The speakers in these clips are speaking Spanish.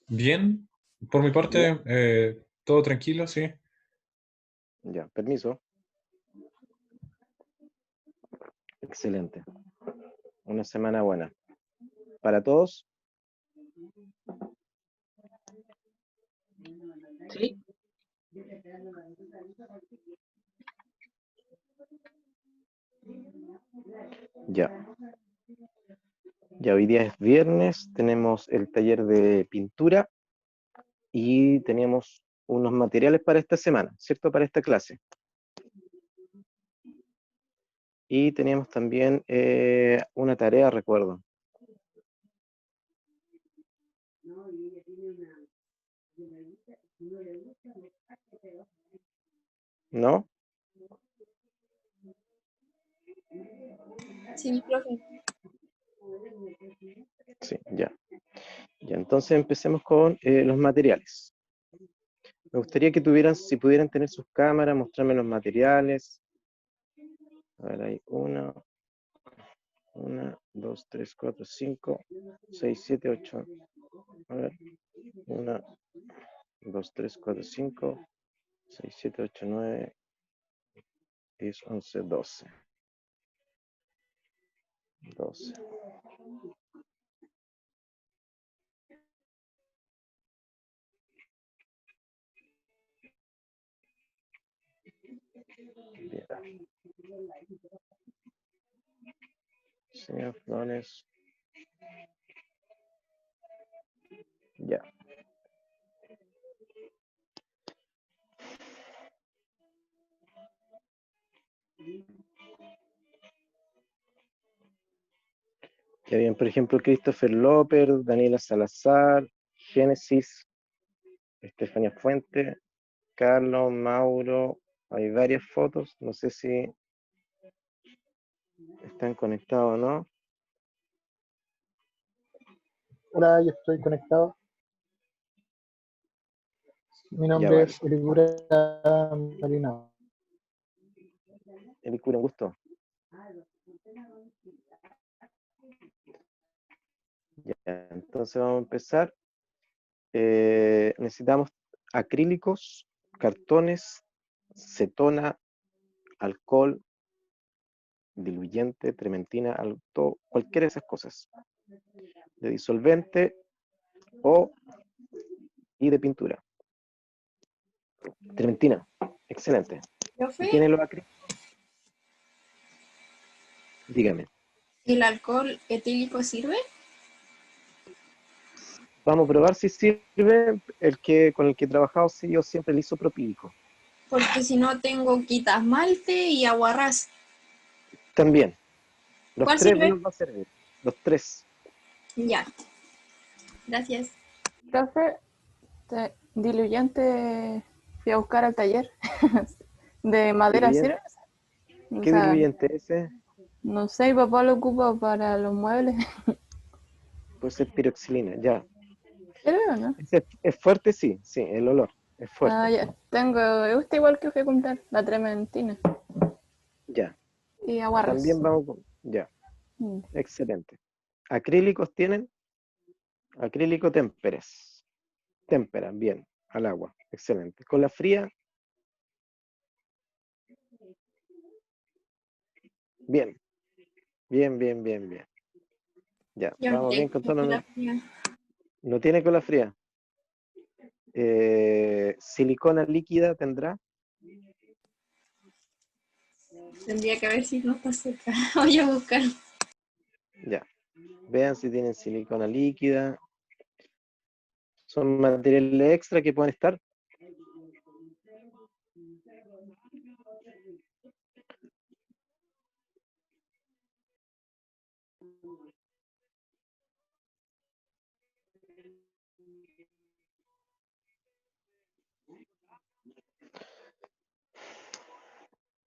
Bien, por mi Bien. parte, todo tranquilo, sí. Ya, permiso. Excelente. Una semana buena. ¿Para todos? Sí, Ya. Ya hoy día es viernes, tenemos el taller de pintura y tenemos unos materiales para esta semana, ¿cierto? Para esta clase. Y teníamos también una tarea, recuerdo. ¿No? Sí, profe. Sí, ya. Ya, entonces empecemos con los materiales. Me gustaría que tuvieran, si pudieran tener sus cámaras, mostrarme los materiales. A ver, hay una, 2, 3, 4, 5, 6, 7, 8. A ver, 1, 2, 3, 4, 5, 6, 7, 8, 9, 10, 11, 12. 12. Bien. Señor Flores. Ya. Ya bien, por ejemplo, Christopher López, Daniela Salazar, Génesis, Estefanía Fuente, Carlos, Mauro, hay varias fotos, no sé si están conectados o no. Hola, yo estoy conectado. Mi Ya nombre vale. es Eligura Marina. Elicura, un gusto. Ya, entonces vamos a empezar. Necesitamos acrílicos, cartones, cetona, alcohol, diluyente, trementina, cualquiera de esas cosas. De disolvente y de pintura. Trementina, excelente. ¿Y Profe, tiene los acrílicos? Dígame. ¿el alcohol etílico sirve? Vamos a probar si sirve con el que he trabajado, sí, yo siempre el isopropílico. Porque si no tengo quitasmalte y aguarrás. También. Los ¿Cuál tres sirve? nos va a servir. Los tres. Ya. Gracias. Profe, diluyente fui a buscar al taller. ¿De madera ¿Diluyente? sirve? O ¿Qué sea, diluyente es ese? no sé, mi papá lo ocupa para los muebles. Puede ser piroxilina, ya. ¿Sirve o no? Es fuerte, sí, el olor. Es fuerte. Ah, ya. Tengo, me gusta igual que fui a comprar, la trementina. Ya. Y aguarros. También vamos con. Ya. Mm. Excelente. ¿Acrílicos tienen? Acrílico témperes. Témpera, bien. Al agua. Excelente. Con la fría. Bien. Bien. Ya, Yo no vamos bien tengo con todo. la fría. ¿No tiene cola fría? ¿Silicona líquida tendrá? Tendría que ver si no está cerca. Voy a buscar. Ya. Vean si tienen silicona líquida. Son materiales extra que pueden estar.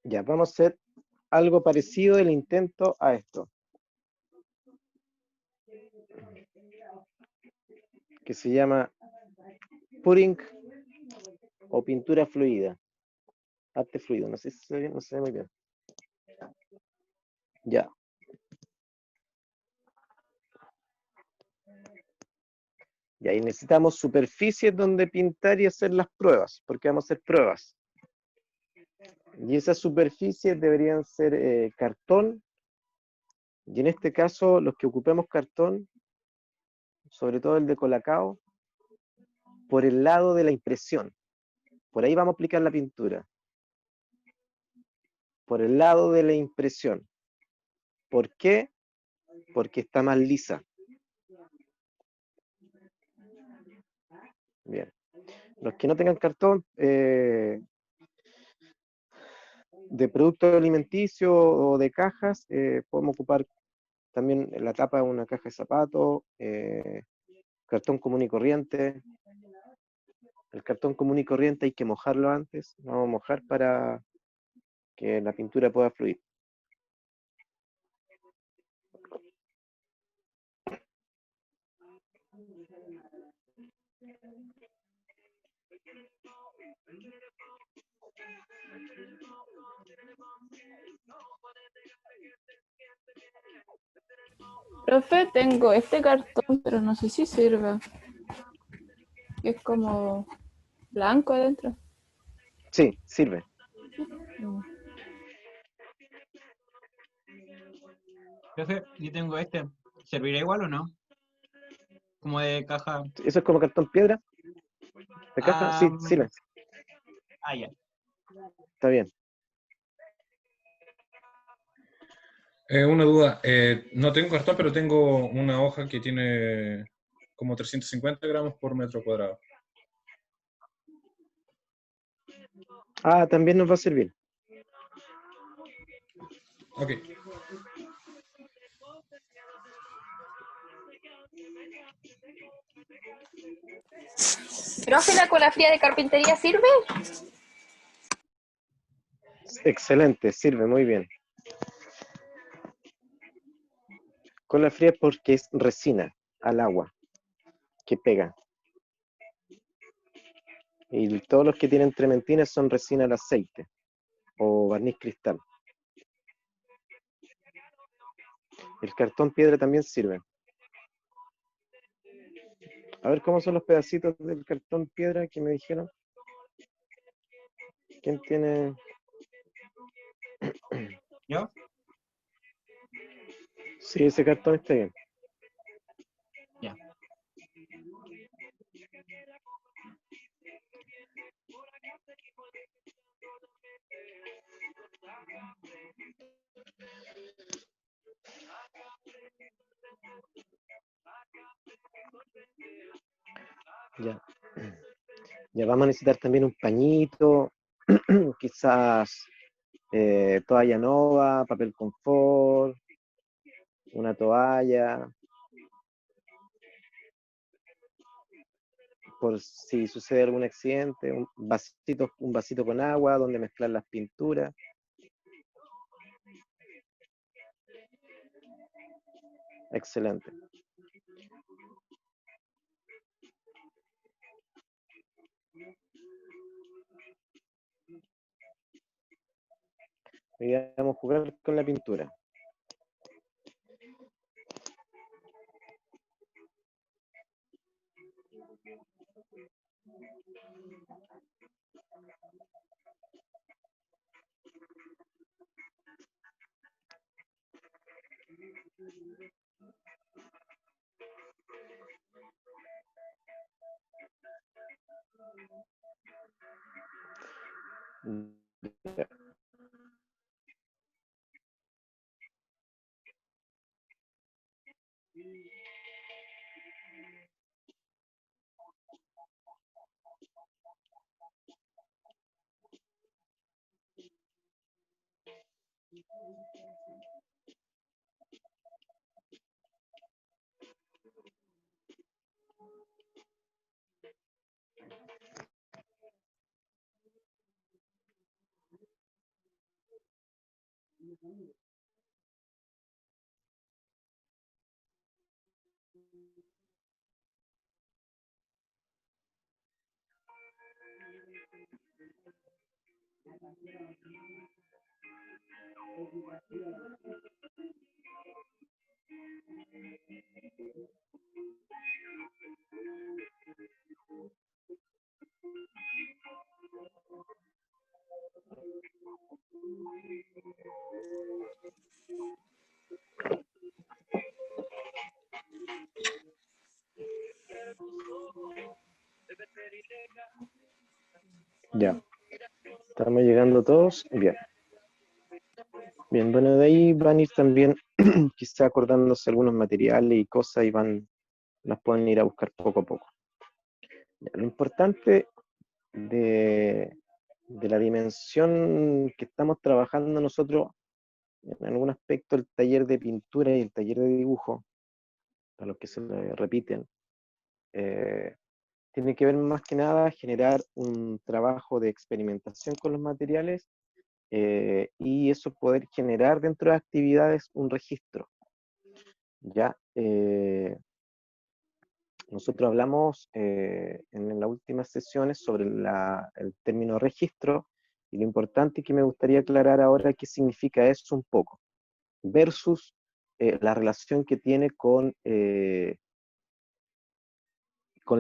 Ya, vamos a hacer algo parecido el intento a esto. Que se llama pudding o pintura fluida. arte fluido, no sé si se ve bien, no se ve muy bien. Ya. Y ahí necesitamos superficies donde pintar y hacer las pruebas, porque vamos a hacer pruebas. Y esas superficies deberían ser cartón, y en este caso los que ocupemos cartón, sobre todo el de Colacao, por el lado de la impresión. Por ahí vamos a aplicar la pintura. Por el lado de la impresión. ¿Por qué? Porque está más lisa. Bien. Los que no tengan cartón de producto alimenticio o de cajas, podemos ocupar también la tapa de una caja de zapatos, cartón común y corriente. El cartón común y corriente hay que mojarlo antes, lo vamos a mojar para que la pintura pueda fluir. Profe, tengo este cartón, pero no sé si sirve. Es como blanco adentro. Sí, sirve. Mm. Profe, yo tengo este. ¿Servirá igual o no? Como de caja. ¿Eso es como cartón piedra de caja? Ah, Sí, sirve. ya. Está bien. Una duda. No tengo cartón, pero tengo una hoja que tiene como 350 gramos por metro cuadrado. Ah, también nos va a servir. Ok. ¿Profe, la cola fría de carpintería sirve? Excelente, sirve muy bien. Cola fría porque es resina al agua que pega. Y todos los que tienen trementina son resina al aceite o barniz cristal. El cartón piedra también sirve. A ver cómo son los pedacitos del cartón piedra que me dijeron. ¿Quién tiene? ¿Yo? Sí, ese cartón está bien. Ya. Ya. Ya vamos a necesitar también un pañito, quizás toalla nova, papel confort, una toalla, por si sucede algún accidente, un vasito con agua donde mezclar las pinturas. Excelente. Y vamos a jugar con la pintura. Ya. Ya, estamos llegando todos. Bien. Bien, bueno, de ahí van a ir también quizá acordándose algunos materiales y cosas y las pueden ir a buscar poco a poco. Ya, lo importante de la dimensión que estamos trabajando nosotros, en algún aspecto, el taller de pintura y el taller de dibujo, a los que se repiten, tiene que ver más que nada generar un trabajo de experimentación con los materiales y eso poder generar dentro de actividades un registro. Ya, nosotros hablamos en las últimas sesiones sobre el término registro y lo importante que me gustaría aclarar ahora qué significa eso un poco, versus la relación que tiene con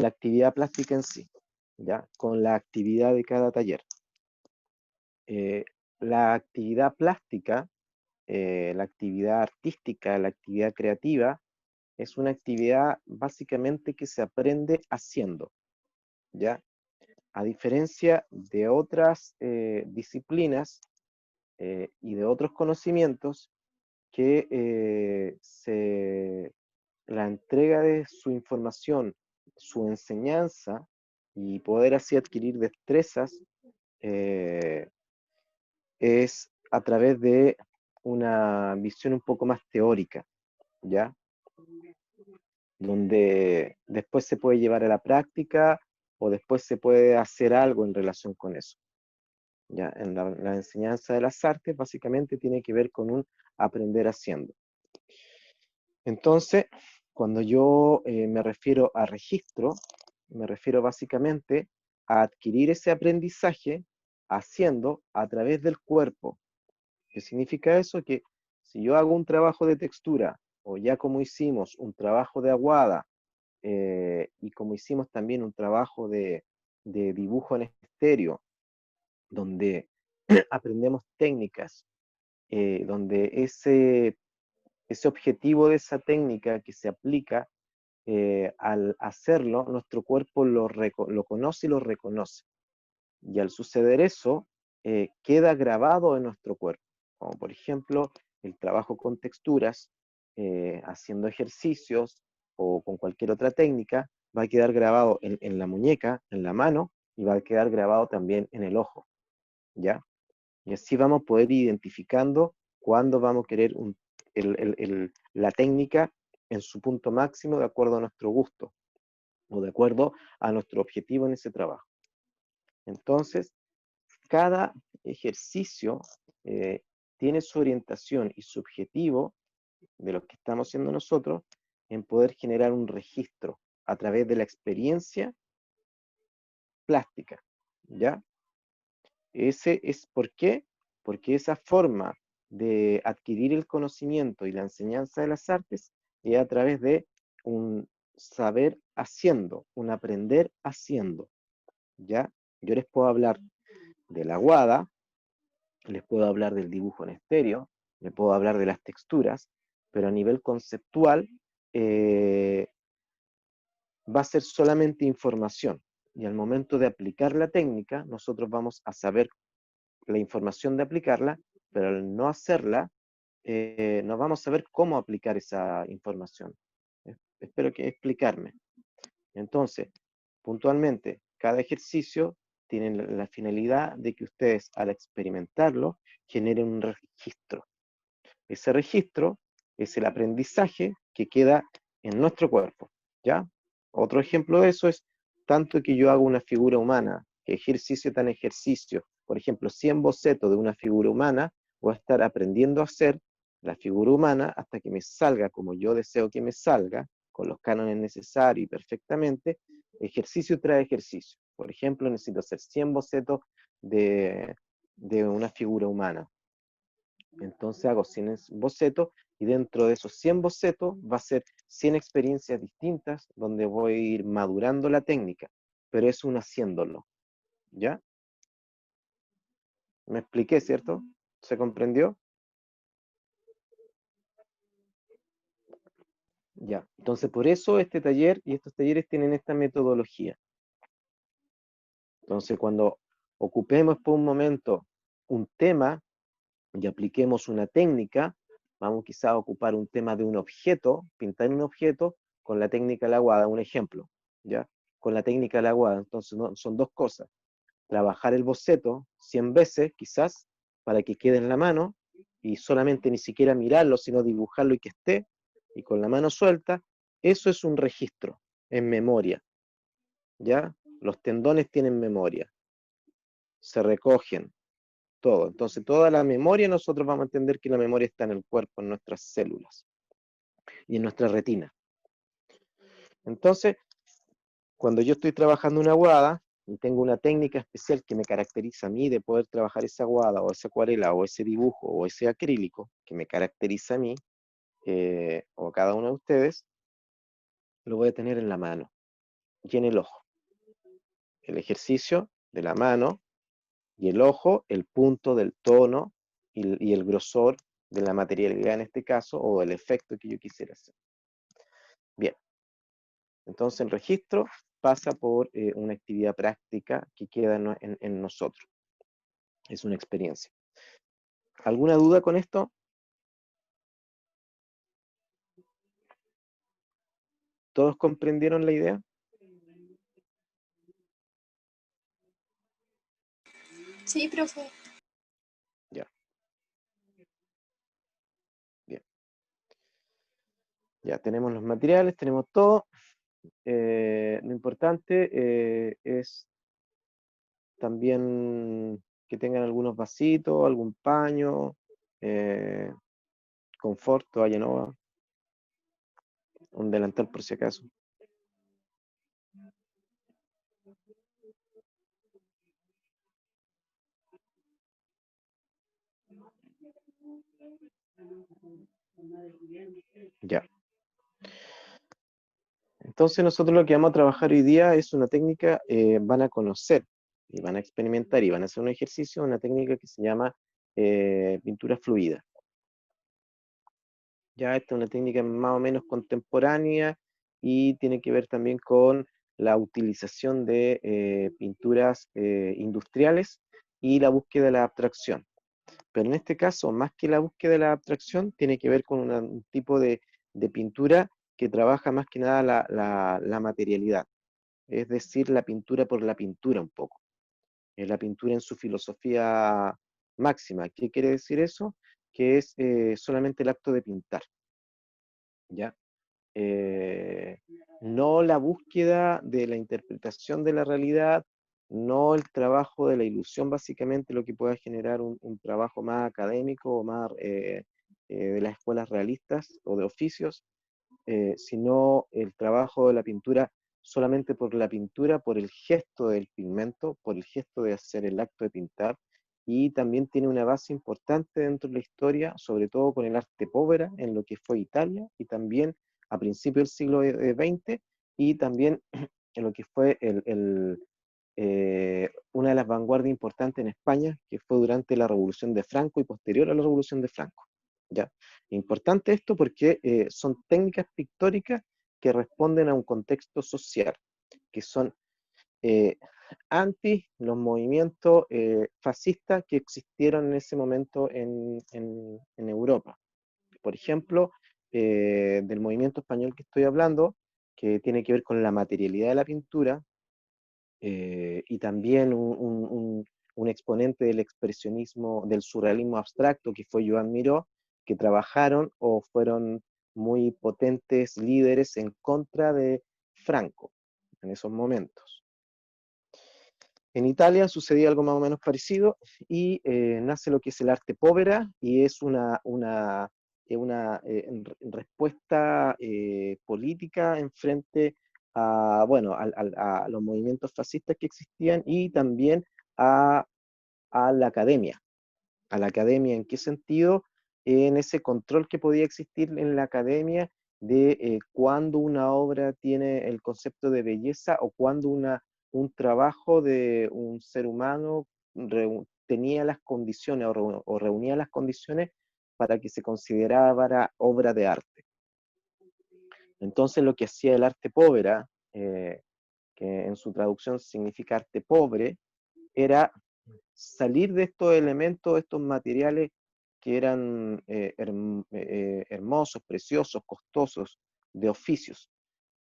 la actividad plástica en sí, ¿ya? Con la actividad de cada taller. La actividad plástica, la actividad artística, la actividad creativa, es una actividad básicamente que se aprende haciendo, ¿ya? A diferencia de otras disciplinas y de otros conocimientos que la entrega de su información, su enseñanza y poder así adquirir destrezas es a través de una visión un poco más teórica, ¿ya? Donde después se puede llevar a la práctica o después se puede hacer algo en relación con eso. ¿Ya? En la enseñanza de las artes básicamente tiene que ver con un aprender haciendo. Entonces, cuando yo me refiero a registro, me refiero básicamente a adquirir ese aprendizaje haciendo a través del cuerpo. ¿Qué significa eso? Que si yo hago un trabajo de textura, o ya como hicimos un trabajo de aguada, y como hicimos también un trabajo de dibujo en estéreo, donde aprendemos técnicas, donde ese objetivo de esa técnica que se aplica, al hacerlo, nuestro cuerpo lo conoce y lo reconoce. Y al suceder eso, queda grabado en nuestro cuerpo. Como por ejemplo, el trabajo con texturas, haciendo ejercicios o con cualquier otra técnica, va a quedar grabado en la muñeca, en la mano, y va a quedar grabado también en el ojo, ¿ya? Y así vamos a poder ir identificando cuándo vamos a querer la técnica en su punto máximo de acuerdo a nuestro gusto o de acuerdo a nuestro objetivo en ese trabajo. Entonces, cada ejercicio tiene su orientación y su objetivo de lo que estamos haciendo nosotros en poder generar un registro a través de la experiencia plástica, ¿ya? Ese es ¿por qué? Porque esa forma de adquirir el conocimiento y la enseñanza de las artes es a través de un saber haciendo, un aprender haciendo, ¿ya? Yo les puedo hablar de la aguada, les puedo hablar del dibujo en estéreo, les puedo hablar de las texturas, pero a nivel conceptual va a ser solamente información. Y al momento de aplicar la técnica, nosotros vamos a saber la información de aplicarla, pero al no hacerla, no vamos a saber cómo aplicar esa información. Espero que explicarme. Entonces, puntualmente, cada ejercicio tiene la finalidad de que ustedes, al experimentarlo, generen un registro. Ese registro es el aprendizaje que queda en nuestro cuerpo, ¿ya? Otro ejemplo de eso es tanto que yo hago una figura humana, que ejercicio tan ejercicio, por ejemplo, 100 bocetos de una figura humana, voy a estar aprendiendo a hacer la figura humana hasta que me salga como yo deseo que me salga, con los cánones necesarios y perfectamente, ejercicio tras ejercicio. Por ejemplo, necesito hacer 100 bocetos de de una figura humana. Entonces hago 100 bocetos y dentro de esos 100 bocetos va a ser 100 experiencias distintas donde voy a ir madurando la técnica, pero es un haciéndolo, ¿ya? ¿Me expliqué, cierto? ¿Se comprendió? Ya, entonces por eso este taller y estos talleres tienen esta metodología. Entonces cuando ocupemos por un momento un tema y apliquemos una técnica, vamos quizá a ocupar un tema de un objeto, pintar un objeto con la técnica de la aguada, un ejemplo, ¿ya? Con la técnica de la aguada, entonces son dos cosas. Trabajar el boceto 100 veces, quizás, para que quede en la mano, y solamente ni siquiera mirarlo, sino dibujarlo y que esté, y con la mano suelta, eso es un registro en memoria, ¿ya? Los tendones tienen memoria, se recogen, todo. Entonces, toda la memoria, nosotros vamos a entender que la memoria está en el cuerpo, en nuestras células y en nuestra retina. Entonces, cuando yo estoy trabajando una aguada y tengo una técnica especial que me caracteriza a mí de poder trabajar esa aguada o esa acuarela o ese dibujo o ese acrílico que me caracteriza a mí o a cada uno de ustedes, lo voy a tener en la mano y en el ojo. El ejercicio de la mano y el ojo, el punto del tono y el grosor de la materialidad en este caso, o el efecto que yo quisiera hacer. Bien, entonces el registro pasa por una actividad práctica que queda en nosotros. Es una experiencia. ¿Alguna duda con esto? ¿Todos comprendieron la idea? Sí, profe. Ya. Bien. Ya tenemos los materiales, tenemos todo. Lo importante es también que tengan algunos vasitos, algún paño, confort, toalla nova, un delantal por si acaso. Ya. Entonces nosotros lo que vamos a trabajar hoy día es una técnica, van a conocer y van a experimentar y van a hacer un ejercicio, una técnica que se llama pintura fluida. Ya esta es una técnica más o menos contemporánea y tiene que ver también con la utilización de pinturas industriales y la búsqueda de la abstracción. Pero en este caso, más que la búsqueda de la abstracción, tiene que ver con un tipo de pintura que trabaja más que nada la materialidad, es decir, la pintura por la pintura un poco, la pintura en su filosofía máxima. ¿Qué quiere decir eso? Que es solamente el acto de pintar, ¿ya? No la búsqueda de la interpretación de la realidad, no el trabajo de la ilusión, básicamente lo que pueda generar un trabajo más académico o más de las escuelas realistas o de oficios, sino el trabajo de la pintura solamente por la pintura, por el gesto del pigmento, por el gesto de hacer el acto de pintar, y también tiene una base importante dentro de la historia, sobre todo con el arte povera en lo que fue Italia, y también a principios del siglo XX, y también en lo que fue una de las vanguardias importantes en España, que fue durante la Revolución de Franco y posterior a la Revolución de Franco. ¿Ya? Importante esto porque son técnicas pictóricas que responden a un contexto social, que son anti los movimientos fascistas que existieron en ese momento en Europa. Por ejemplo, del movimiento español que estoy hablando, que tiene que ver con la materialidad de la pintura, y también un exponente del expresionismo, del surrealismo abstracto, que fue Joan Miró, que trabajaron o fueron muy potentes líderes en contra de Franco en esos momentos. En Italia sucedía algo más o menos parecido y nace lo que es el arte povera y es una respuesta política en frente a, bueno, a los movimientos fascistas que existían y también a a la academia. ¿A la academia en qué sentido? En ese control que podía existir en la academia de cuándo una obra tiene el concepto de belleza o cuándo un trabajo de un ser humano tenía las condiciones o reunía las condiciones para que se considerara obra de arte. Entonces lo que hacía el arte povera, que en su traducción significa arte pobre, era salir de estos elementos, de estos materiales que eran hermosos, preciosos, costosos, de oficios.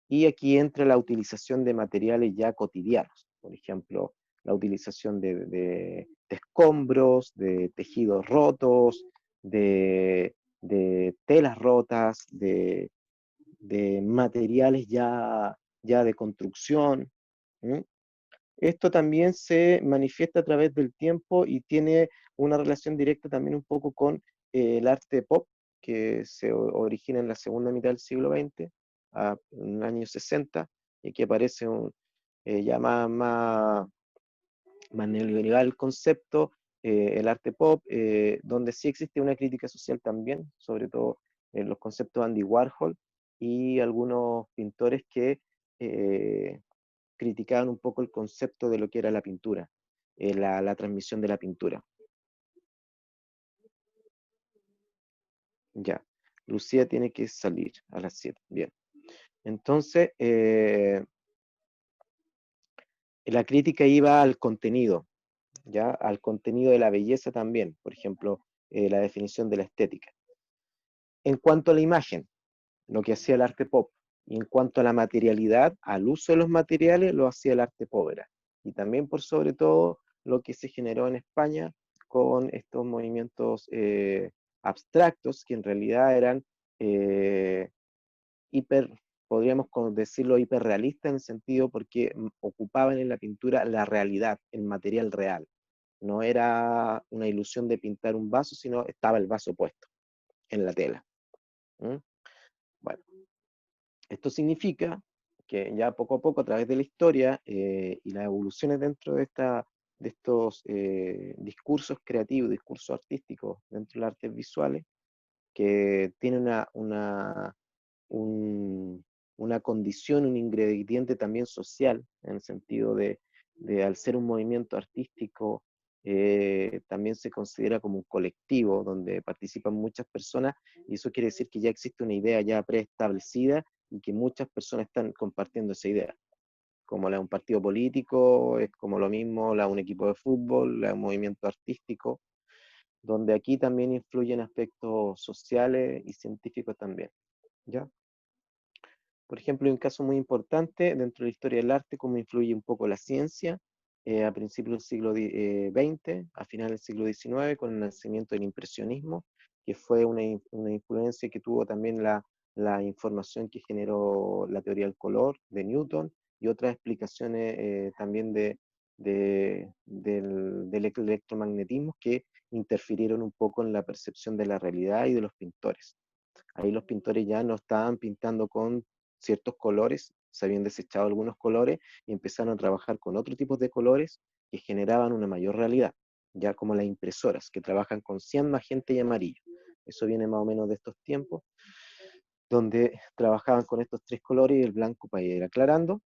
Y aquí entra la utilización de materiales ya cotidianos, por ejemplo, la utilización de escombros, de tejidos rotos, de telas rotas, de materiales ya de construcción. ¿Mm? Esto también se manifiesta a través del tiempo y tiene una relación directa también un poco con el arte pop, que se origina en la segunda mitad del siglo XX, en el año 60, y que aparece ya más neoliberal el concepto, el arte pop, donde sí existe una crítica social también, sobre todo en los conceptos de Andy Warhol y algunos pintores que criticaban un poco el concepto de lo que era la pintura, la transmisión de la pintura. Ya, Lucía tiene que salir a las 7. Bien. Entonces, la crítica iba al contenido, ¿ya? Al contenido de la belleza también, por ejemplo, la definición de la estética. En cuanto a la imagen, lo que hacía el arte pop, y en cuanto a la materialidad, al uso de los materiales, lo hacía el arte povera. Y también por sobre todo lo que se generó en España con estos movimientos abstractos, que en realidad eran hiper, podríamos decirlo hiperrealistas en el sentido porque ocupaban en la pintura la realidad, el material real. No era una ilusión de pintar un vaso, sino estaba el vaso puesto en la tela. ¿Mm? Bueno, esto significa que ya poco a poco, a través de la historia y las evoluciones dentro de estos discursos creativos, discursos artísticos dentro de las artes visuales, que tiene una condición, un ingrediente también social, en el sentido de al ser un movimiento artístico, también se considera como un colectivo donde participan muchas personas, y eso quiere decir que ya existe una idea ya preestablecida y que muchas personas están compartiendo esa idea. Como la de un partido político, es como lo mismo la de un equipo de fútbol, la de un movimiento artístico, donde aquí también influyen aspectos sociales y científicos también, ¿ya? Por ejemplo, hay un caso muy importante dentro de la historia del arte, cómo influye un poco la ciencia a principios del siglo XX, a finales del siglo XIX, con el nacimiento del impresionismo, que fue una influencia que tuvo también la información que generó la teoría del color de Newton y otras explicaciones también del electromagnetismo que interfirieron un poco en la percepción de la realidad y de los pintores. Ahí los pintores ya no estaban pintando con ciertos colores, se habían desechado algunos colores y empezaron a trabajar con otro tipo de colores que generaban una mayor realidad, ya como las impresoras, que trabajan con cian, magenta y amarillo. Eso viene más o menos de estos tiempos, donde trabajaban con estos tres colores y el blanco para ir aclarando,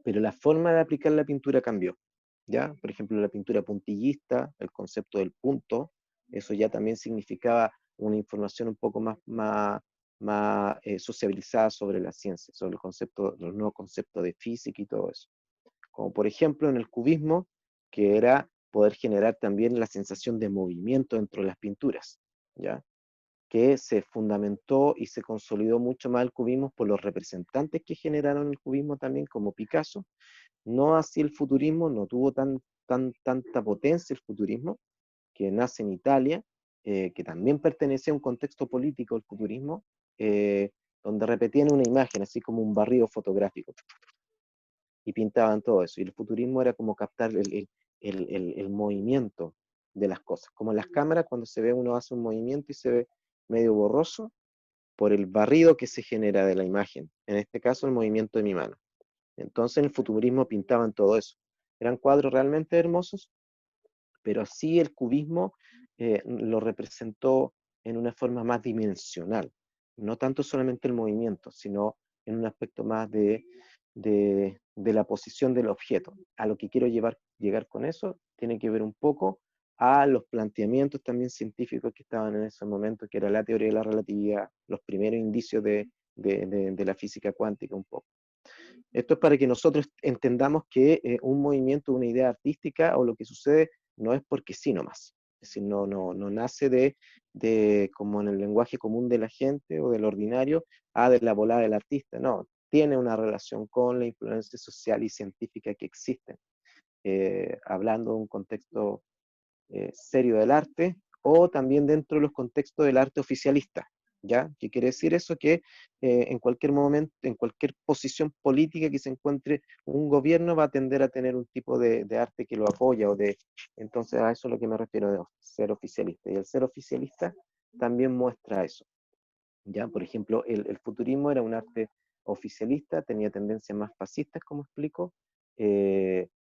pero la forma de aplicar la pintura cambió. ¿Ya? Por ejemplo, la pintura puntillista, el concepto del punto, eso ya también significaba una información un poco más sociabilizada sobre la ciencia, sobre el concepto, los nuevos conceptos de física y todo eso. Como por ejemplo en el cubismo, que era poder generar también la sensación de movimiento dentro de las pinturas, ¿ya? Que se fundamentó y se consolidó mucho más el cubismo por los representantes que generaron el cubismo también, como Picasso. No así el futurismo, no tuvo tanta potencia el futurismo, que nace en Italia, que también pertenecía a un contexto político el futurismo, donde repetían una imagen, así como un barrido fotográfico, y pintaban todo eso. Y el futurismo era como captar el movimiento de las cosas. Como en las cámaras, cuando se ve, uno hace un movimiento y se ve medio borroso por el barrido que se genera de la imagen. En este caso, el movimiento de mi mano. Entonces, en el futurismo pintaban todo eso. Eran cuadros realmente hermosos, pero sí el cubismo lo representó en una forma más dimensional, no tanto solamente el movimiento, sino en un aspecto más de la posición del objeto. A lo que quiero llegar con eso tiene que ver un poco a los planteamientos también científicos que estaban en ese momento, que era la teoría de la relatividad, los primeros indicios de la física cuántica un poco. Esto es para que nosotros entendamos que un movimiento, una idea artística o lo que sucede no es porque sí nomás. Es decir, no nace como en el lenguaje común de la gente o del ordinario, de la volada del artista. No, tiene una relación con la influencia social y científica que existen. Hablando de un contexto serio del arte, o también dentro de los contextos del arte oficialista, ¿ya? ¿Qué quiere decir eso? Que en cualquier momento, en cualquier posición política que se encuentre un gobierno va a tender a tener un tipo de arte que lo apoya, entonces a eso es lo que me refiero de ser oficialista. Y el ser oficialista también muestra eso, ¿ya? Por ejemplo, el futurismo era un arte oficialista, tenía tendencias más fascistas, como explico,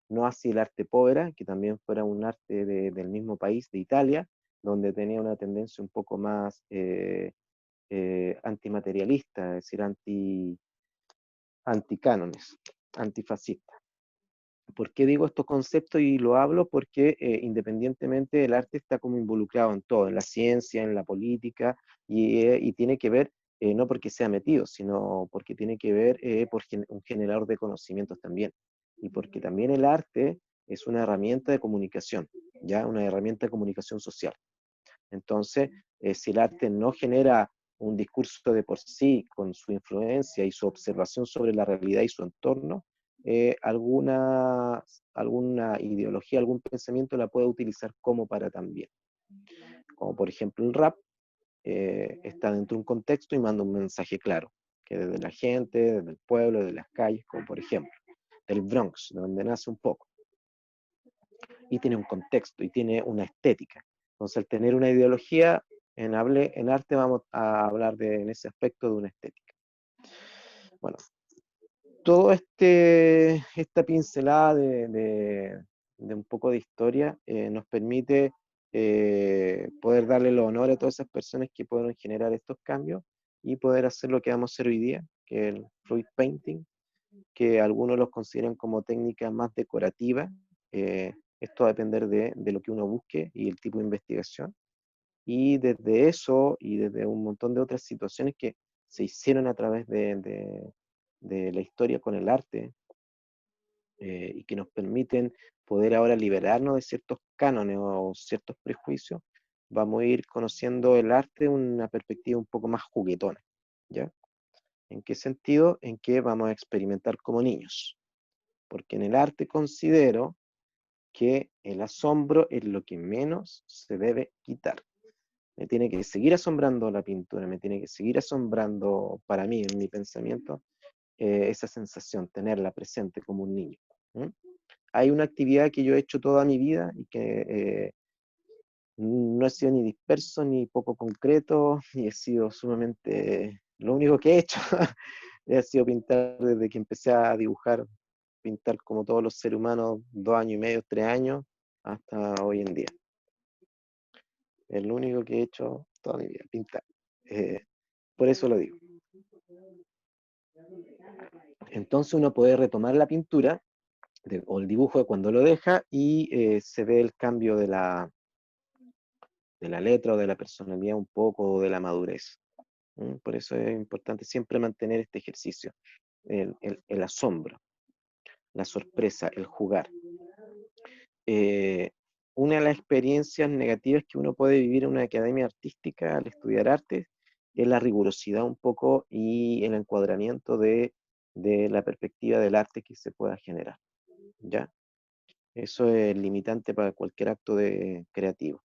no así el arte povera, que también fuera un arte del mismo país, de Italia, donde tenía una tendencia un poco más antimaterialista, es decir, anticánones, antifascista. ¿Por qué digo estos conceptos y lo hablo? Porque independientemente el arte está como involucrado en todo, en la ciencia, en la política, y tiene que ver, no porque sea metido, sino porque tiene que ver por un generador de conocimientos también. Y porque también el arte es una herramienta de comunicación, ya una herramienta de comunicación social. Entonces, si el arte no genera un discurso de por sí, con su influencia y su observación sobre la realidad y su entorno, alguna ideología, algún pensamiento la puede utilizar como para también. Como por ejemplo el rap, está dentro de un contexto y manda un mensaje claro, que desde la gente, desde el pueblo, desde las calles, como por ejemplo del Bronx, de donde nace un poco. Y tiene un contexto y tiene una estética. Entonces, al tener una ideología, en arte vamos a hablar en ese aspecto de una estética. Bueno, todo esta pincelada de un poco de historia nos permite poder darle los honores a todas esas personas que pueden generar estos cambios y poder hacer lo que vamos a hacer hoy día, que es el fluid painting, que algunos los consideran como técnica más decorativa. Esto va a depender de lo que uno busque y el tipo de investigación. Y desde eso y desde un montón de otras situaciones que se hicieron a través de la historia con el arte, y que nos permiten poder ahora liberarnos de ciertos cánones o ciertos prejuicios, vamos a ir conociendo el arte de una perspectiva un poco más juguetona, ¿ya? ¿En qué sentido? En que vamos a experimentar como niños. Porque en el arte considero que el asombro es lo que menos se debe quitar. Me tiene que seguir asombrando la pintura, me tiene que seguir asombrando para mí, en mi pensamiento, esa sensación, tenerla presente como un niño. ¿Mm? Hay una actividad que yo he hecho toda mi vida y que no he sido ni disperso ni poco concreto, y he sido sumamente, lo único que he hecho ha sido pintar desde que empecé a dibujar, pintar como todos los seres humanos, 2 años y medio, 3 años, hasta hoy en día. Es lo único que he hecho toda mi vida, pintar. Por eso lo digo. Entonces uno puede retomar la pintura o el dibujo cuando lo deja y se ve el cambio de la letra o de la personalidad un poco, o de la madurez. Por eso es importante siempre mantener este ejercicio, el asombro, la sorpresa, el jugar. Una de las experiencias negativas que uno puede vivir en una academia artística al estudiar arte es la rigurosidad un poco y el encuadramiento de la perspectiva del arte que se pueda generar, ¿ya? Eso es limitante para cualquier acto creativo.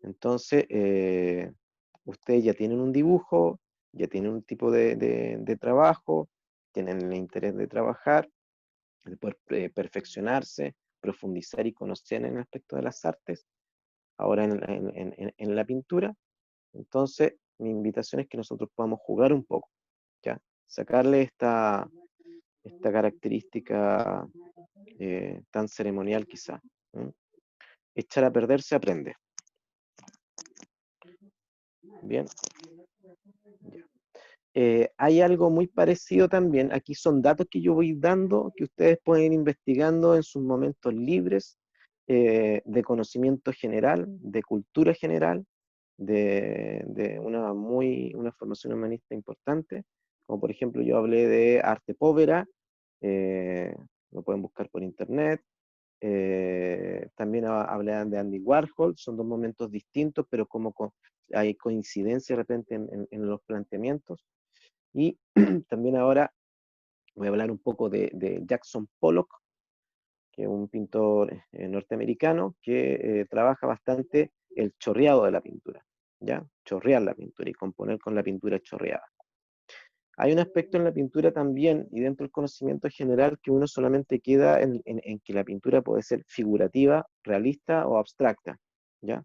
Entonces, ustedes ya tienen un dibujo, ya tienen un tipo de trabajo, tienen el interés de trabajar, de poder perfeccionarse, profundizar y conocer en el aspecto de las artes, ahora en la pintura. Entonces, mi invitación es que nosotros podamos jugar un poco, ¿ya? Sacarle esta característica tan ceremonial quizá. echar a perder se aprende. Bien. Ya. Hay algo muy parecido también, aquí son datos que yo voy dando, que ustedes pueden ir investigando en sus momentos libres, de conocimiento general, de cultura general, de una formación humanista importante, como por ejemplo yo hablé de arte povera, lo pueden buscar por internet. También hablé de Andy Warhol, son dos momentos distintos, pero como hay coincidencia de repente en los planteamientos. Y también ahora voy a hablar un poco de Jackson Pollock, que es un pintor norteamericano que trabaja bastante el chorreado de la pintura, ¿ya? Chorrear la pintura y componer con la pintura chorreada. Hay un aspecto en la pintura también, y dentro del conocimiento general, que uno solamente queda en que la pintura puede ser figurativa, realista o abstracta, ¿ya?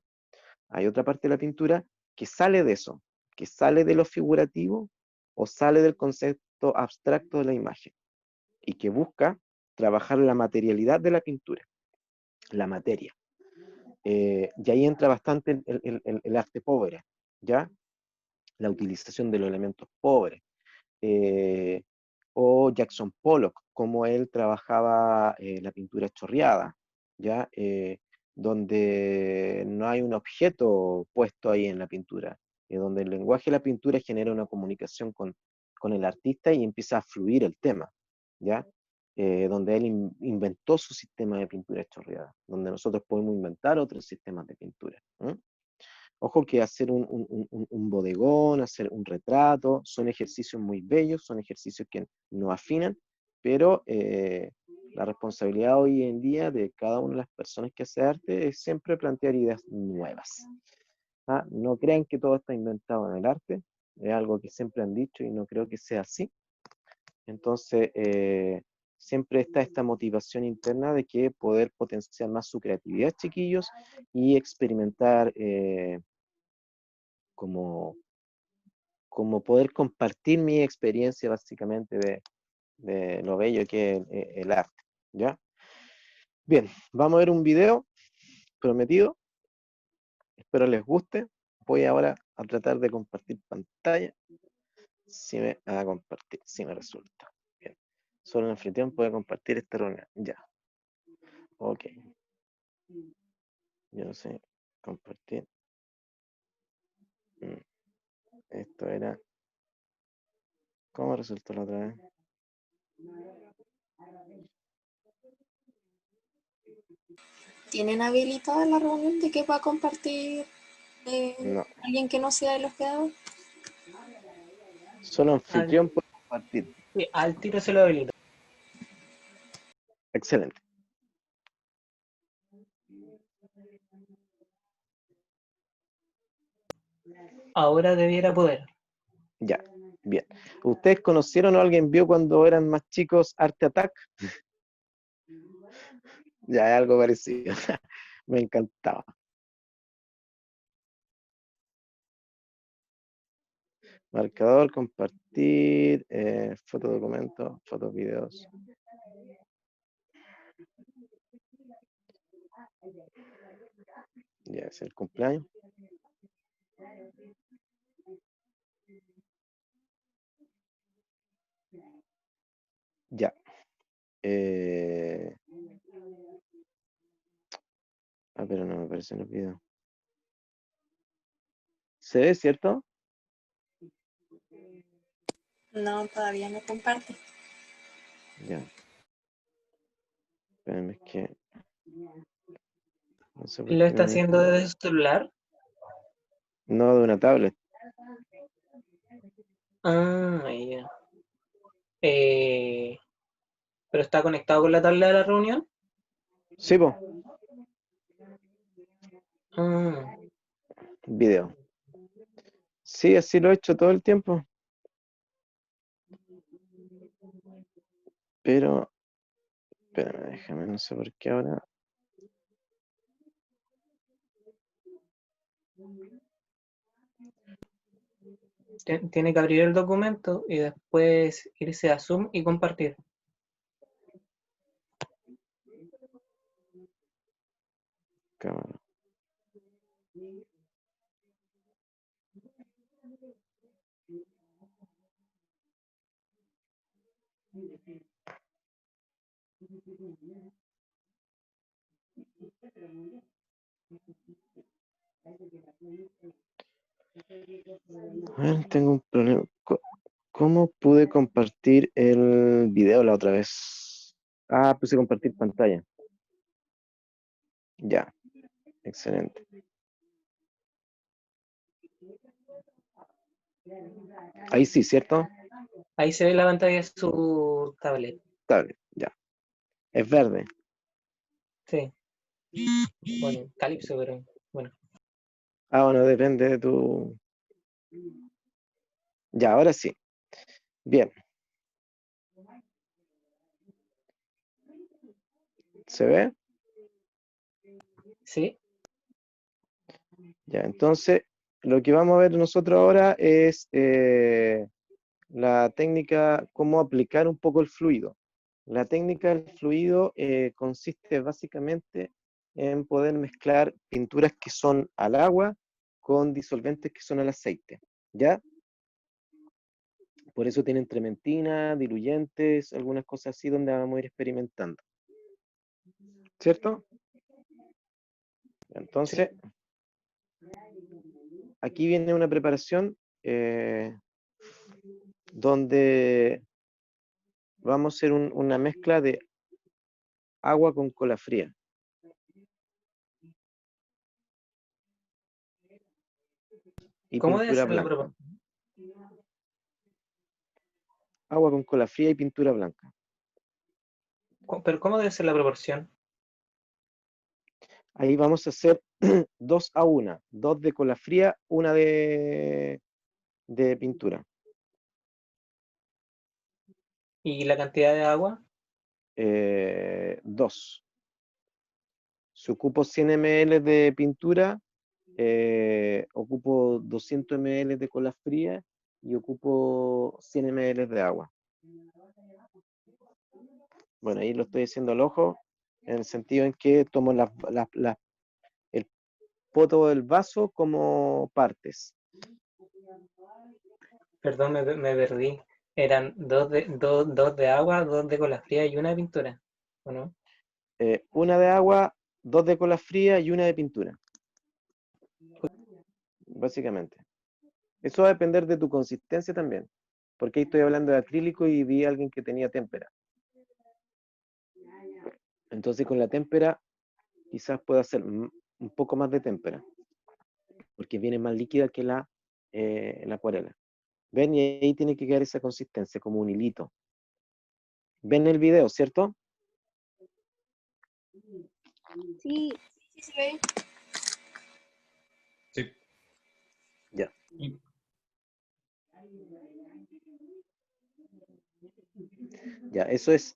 Hay otra parte de la pintura que sale de eso, que sale de lo figurativo o sale del concepto abstracto de la imagen, y que busca trabajar la materialidad de la pintura, la materia. Y ahí entra bastante el arte pobre, ¿ya? La utilización de los elementos pobres. O Jackson Pollock, como él trabajaba la pintura chorreada, ¿ya? Donde no hay un objeto puesto ahí en la pintura, donde el lenguaje de la pintura genera una comunicación con el artista y empieza a fluir el tema, ¿ya? Donde él inventó su sistema de pintura chorreada, donde nosotros podemos inventar otros sistemas de pintura. Ojo que hacer un bodegón, hacer un retrato, son ejercicios muy bellos, son ejercicios que nos afinan, pero la responsabilidad hoy en día de cada una de las personas que hace arte es siempre plantear ideas nuevas. ¿Ah? No crean que todo está inventado en el arte, es algo que siempre han dicho y no creo que sea así. Entonces, siempre está esta motivación interna de que poder potenciar más su creatividad, chiquillos, y experimentar como poder compartir mi experiencia básicamente de lo bello que es el arte, ¿ya? Bien, vamos a ver un video prometido, espero les guste. Voy ahora a tratar de compartir pantalla, si me haga compartir, si me resulta. Bien, solo el anfitrión puede compartir esta reunión, ya. Ok. Yo no sé, compartir. Esto era... ¿Cómo resultó la otra vez? ¿Tienen habilitada la reunión de que va a compartir No, alguien que no sea el hospedador? solo anfitrión puede compartir. Sí, al tiro se lo habilito. Excelente. Ahora debiera poder. Ya, bien. ¿Ustedes conocieron o alguien vio cuando eran más chicos Arte Attack? Ya, es algo parecido. Me encantaba. Marcador, compartir, foto, documento, fotos, videos. Ya, es el cumpleaños. Ya. Pero no me aparecen los videos. ¿Se ve, cierto? No, todavía no comparte. Ya. Espérenme, es que... No sé por ¿Lo qué está no me haciendo deja. desde su celular? No, de una tablet. Ah, ya. ¿Pero está conectado con la tabla de la reunión? Sí, po. Ah, Video. Sí, así lo he hecho todo el tiempo. Pero... Espérame, déjame, no sé por qué ahora... tiene que abrir el documento y después irse a Zoom y compartir. cámara. A ver, tengo un problema. ¿Cómo pude compartir el video la otra vez? Ah, puse compartir pantalla. Ya, excelente. Ahí sí, ¿cierto? Ahí se ve la pantalla de su tablet. Tablet, ya. Es verde. Sí. Bueno, Calypso, pero bueno. Ah, bueno, depende de tu... Ya, ahora sí. Bien. ¿Se ve? Sí. Ya, entonces, lo que vamos a ver nosotros ahora es la técnica, cómo aplicar un poco el fluido. La técnica del fluido consiste básicamente en poder mezclar pinturas que son al agua con disolventes que son al aceite, ¿ya? Por eso tienen trementina, diluyentes, algunas cosas así donde vamos a ir experimentando. ¿Cierto? Entonces, aquí viene una preparación donde vamos a hacer una mezcla de agua con cola fría. Y ¿Cómo debe pintura ser la blanca. proporción? Agua con cola fría y pintura blanca. Pero ¿cómo debe ser la proporción? Ahí vamos a hacer 2 a 1, 2 de cola fría, 1 de pintura. ¿Y la cantidad de agua? 2. Si ocupo 100 ml de pintura, ocupo 200 ml de cola fría y ocupo 100 ml de agua. Bueno, ahí lo estoy haciendo al ojo, en el sentido en que tomo el poto del vaso como partes. Perdón, me perdí. Eran dos de agua, 2 de cola fría y 1 de pintura, ¿o no? 1 de agua, 2 de cola fría y 1 de pintura. Básicamente. Eso va a depender de tu consistencia también. Porque ahí estoy hablando de acrílico y vi a alguien que tenía témpera. Entonces con la témpera quizás pueda hacer un poco más de témpera. Porque viene más líquida que la acuarela. ¿Ven? Y ahí tiene que quedar esa consistencia, como un hilito. ¿Ven el video, cierto? Sí, sí se ve. Sí. Ya. Ya, eso es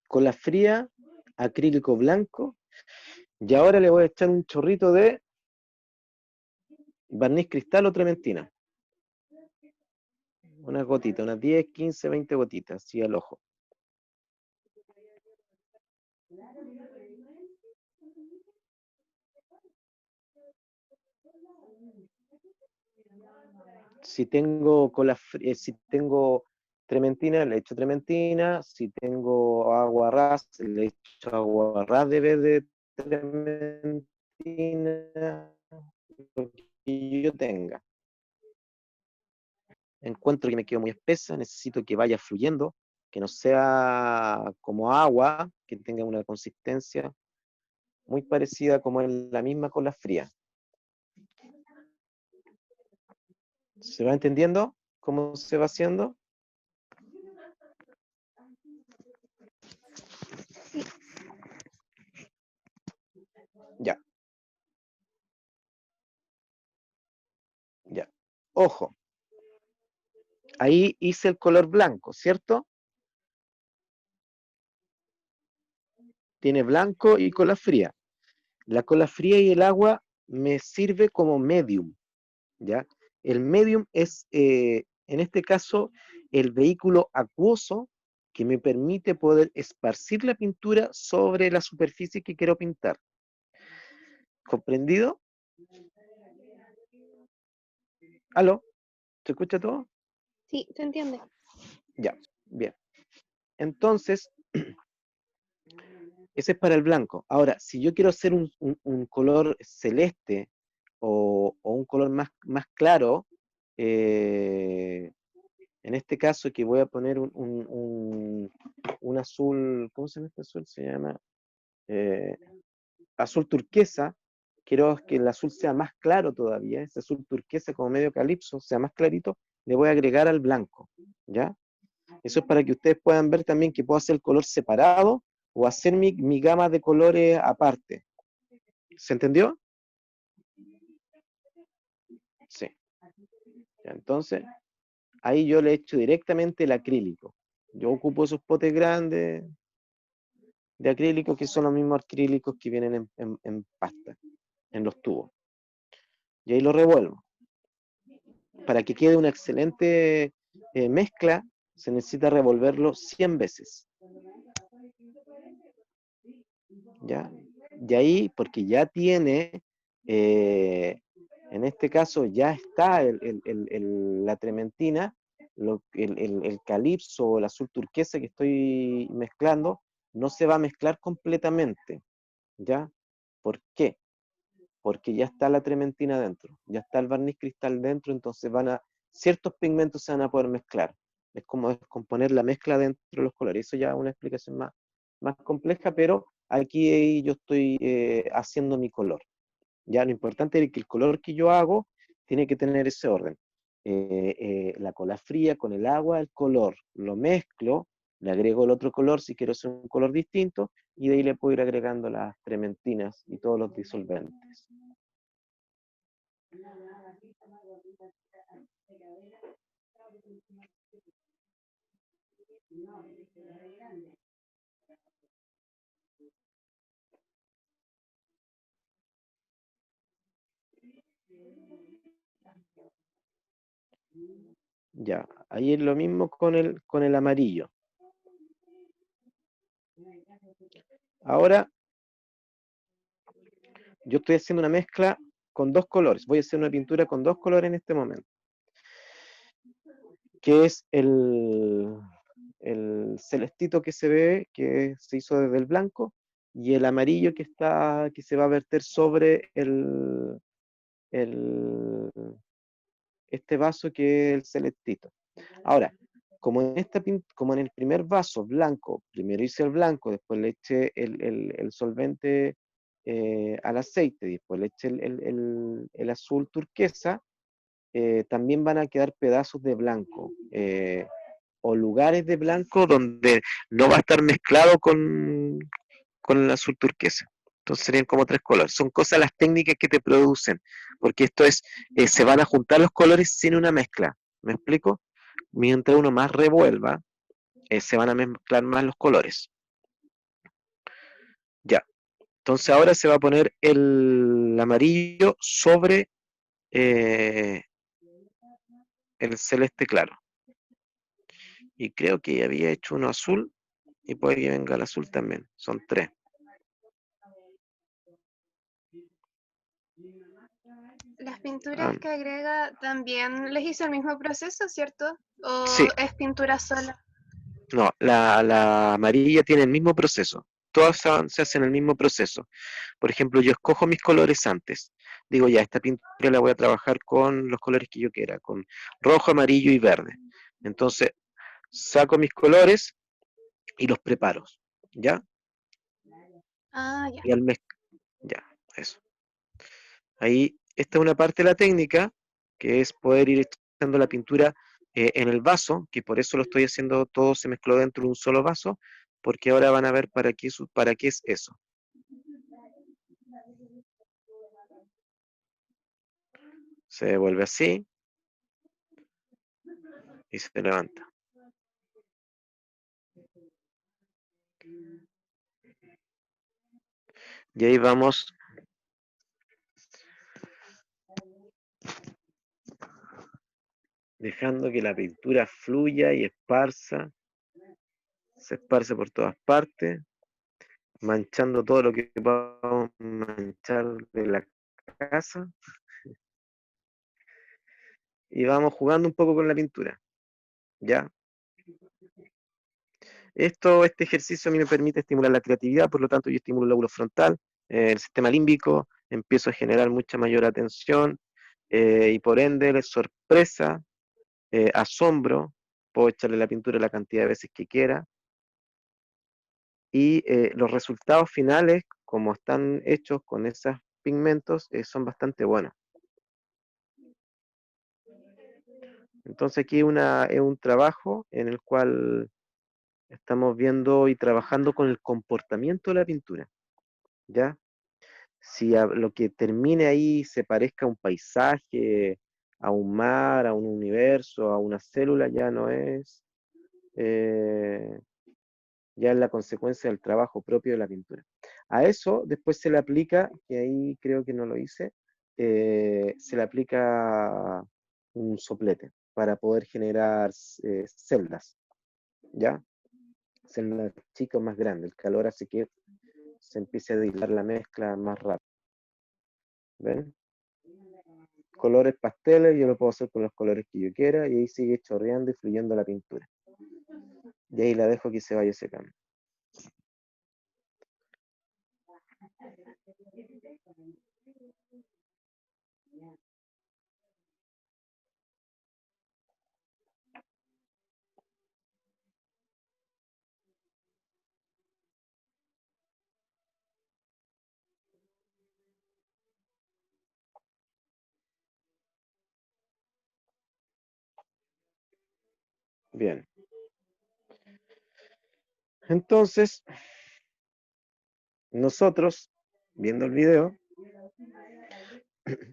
cola fría, acrílico blanco. Y ahora le voy a echar un chorrito de barniz cristal o trementina. Unas gotitas, unas 10, 15, 20 gotitas, así al ojo. Si tengo si tengo trementina, le echo trementina. Si tengo agua ras, le echo agua ras de vez de trementina, lo que yo tenga. Encuentro que me quedo muy espesa, necesito que vaya fluyendo, que no sea como agua, que tenga una consistencia muy parecida como en la misma con la fría. ¿Se va entendiendo cómo se va haciendo? Ya. Ya. Ojo. Ahí hice el color blanco, ¿cierto? Tiene blanco y cola fría. La cola fría y el agua me sirve como medium, ¿ya? El medium es, en este caso, el vehículo acuoso que me permite poder esparcir la pintura sobre la superficie que quiero pintar. ¿Comprendido? ¿Aló? ¿Se escucha todo? Sí, se entiende. Ya, bien. Entonces, ese es para el blanco. Ahora, si yo quiero hacer un color celeste o un color más claro, en este caso que voy a poner un azul, ¿cómo se llama este azul? Se llama eh, azul turquesa. Quiero que el azul sea más claro todavía, ese azul turquesa como medio calipso, sea más clarito, le voy a agregar al blanco, ¿ya? Eso es para que ustedes puedan ver también que puedo hacer el color separado o hacer mi gama de colores aparte. ¿Se entendió? Sí. Ya, entonces, ahí yo le echo directamente el acrílico. Yo ocupo esos potes grandes de acrílico que son los mismos acrílicos que vienen en pasta, en los tubos. Y ahí lo revuelvo. Para que quede una excelente mezcla, se necesita revolverlo 100 veces. ¿Ya? Y ahí, porque ya tiene, en este caso ya está la trementina, el calipso o el azul turquesa que estoy mezclando, no se va a mezclar completamente. ¿Ya? ¿Por qué? Porque ya está la trementina dentro, ya está el barniz cristal dentro, entonces ciertos pigmentos se van a poder mezclar. Es como descomponer la mezcla dentro de los colores. Eso ya es una explicación más compleja, pero aquí yo estoy haciendo mi color. Ya lo importante es que el color que yo hago tiene que tener ese orden. La cola fría con el agua, el color, lo mezclo, le agrego el otro color si quiero hacer un color distinto, y de ahí le puedo ir agregando las trementinas y todos los disolventes. Ya, ahí es lo mismo con el amarillo. Ahora, yo estoy haciendo una mezcla con dos colores. Voy a hacer una pintura con dos colores en este momento. Que es el celestito que se ve, que se hizo desde el blanco, y el amarillo que se va a verter sobre este vaso que es el celestito. Ahora, como en el primer vaso blanco, primero hice el blanco, después le eché el solvente al aceite, después le eché el azul turquesa, también van a quedar pedazos de blanco o lugares de blanco donde no va a estar mezclado con el azul turquesa. Entonces serían como tres colores. Son cosas las técnicas que te producen, porque esto se van a juntar los colores sin una mezcla. ¿Me explico? Mientras uno más revuelva, se van a mezclar más los colores. Ya. Entonces ahora se va a poner el amarillo sobre el celeste claro. Y creo que había hecho uno azul y puede que venga el azul también. Son tres. Las pinturas que agrega también les hizo el mismo proceso, ¿cierto? ¿O Sí, es pintura sola? no, la amarilla tiene el mismo proceso. Todas se hacen el mismo proceso. Por ejemplo, yo escojo mis colores antes. Digo, ya, esta pintura la voy a trabajar con los colores que yo quiera, con rojo, amarillo y verde. Entonces, saco mis colores y los preparo. ¿Ya? Ah, ya. Y ya, eso. Ahí, esta es una parte de la técnica, que es poder ir echando la pintura en el vaso, que por eso lo estoy haciendo, todo se mezcló dentro de un solo vaso, porque ahora van a ver para qué es eso. Se devuelve así y se levanta. Y ahí vamos dejando que la pintura fluya y se esparce por todas partes. manchando todo lo que podamos manchar de la casa. Y vamos jugando un poco con la pintura, ¿ya? Este ejercicio a mí me permite estimular la creatividad, por lo tanto yo estimulo el lóbulo frontal, el sistema límbico, empiezo a generar mucha mayor atención y por ende sorpresa, asombro, puedo echarle la pintura la cantidad de veces que quiera y los resultados finales, como están hechos con esos pigmentos, son bastante buenos. Entonces aquí es un trabajo en el cual estamos viendo y trabajando con el comportamiento de la pintura, ¿ya? Si lo que termine ahí se parezca a un paisaje, a un mar, a un universo, a una célula, ya no es, ya es la consecuencia del trabajo propio de la pintura. A eso después se le aplica, que ahí creo que no lo hice, se le aplica un soplete para poder generar celdas, ¿ya? Celdas chicas más grandes. El calor hace que se empiece a diluir la mezcla más rápido. ¿Ven? Colores pasteles, yo lo puedo hacer con los colores que yo quiera y ahí sigue chorreando y fluyendo la pintura. Y ahí la dejo que se vaya secando. Bien. Entonces, nosotros, viendo el video,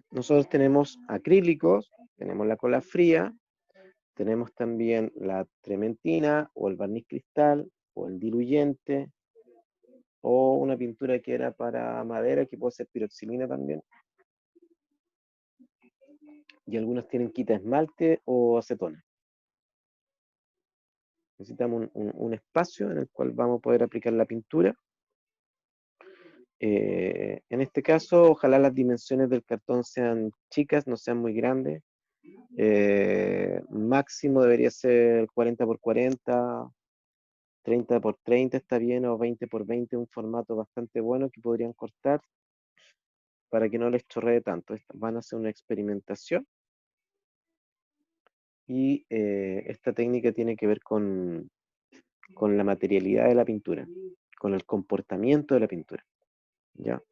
nosotros tenemos acrílicos, tenemos la cola fría, tenemos también la trementina o el barniz cristal o el diluyente o una pintura que era para madera que puede ser piroxilina también. Y algunos tienen quita esmalte o acetona. Necesitamos un espacio en el cual vamos a poder aplicar la pintura. En este caso, ojalá las dimensiones del cartón sean chicas, no sean muy grandes. Máximo debería ser 40 por 40, 30 por 30 está bien, o 20 por 20, un formato bastante bueno que podrían cortar para que no les chorree tanto. Van a hacer una experimentación y esta técnica tiene que ver con la materialidad de la pintura, con el comportamiento de la pintura. ¿Ya?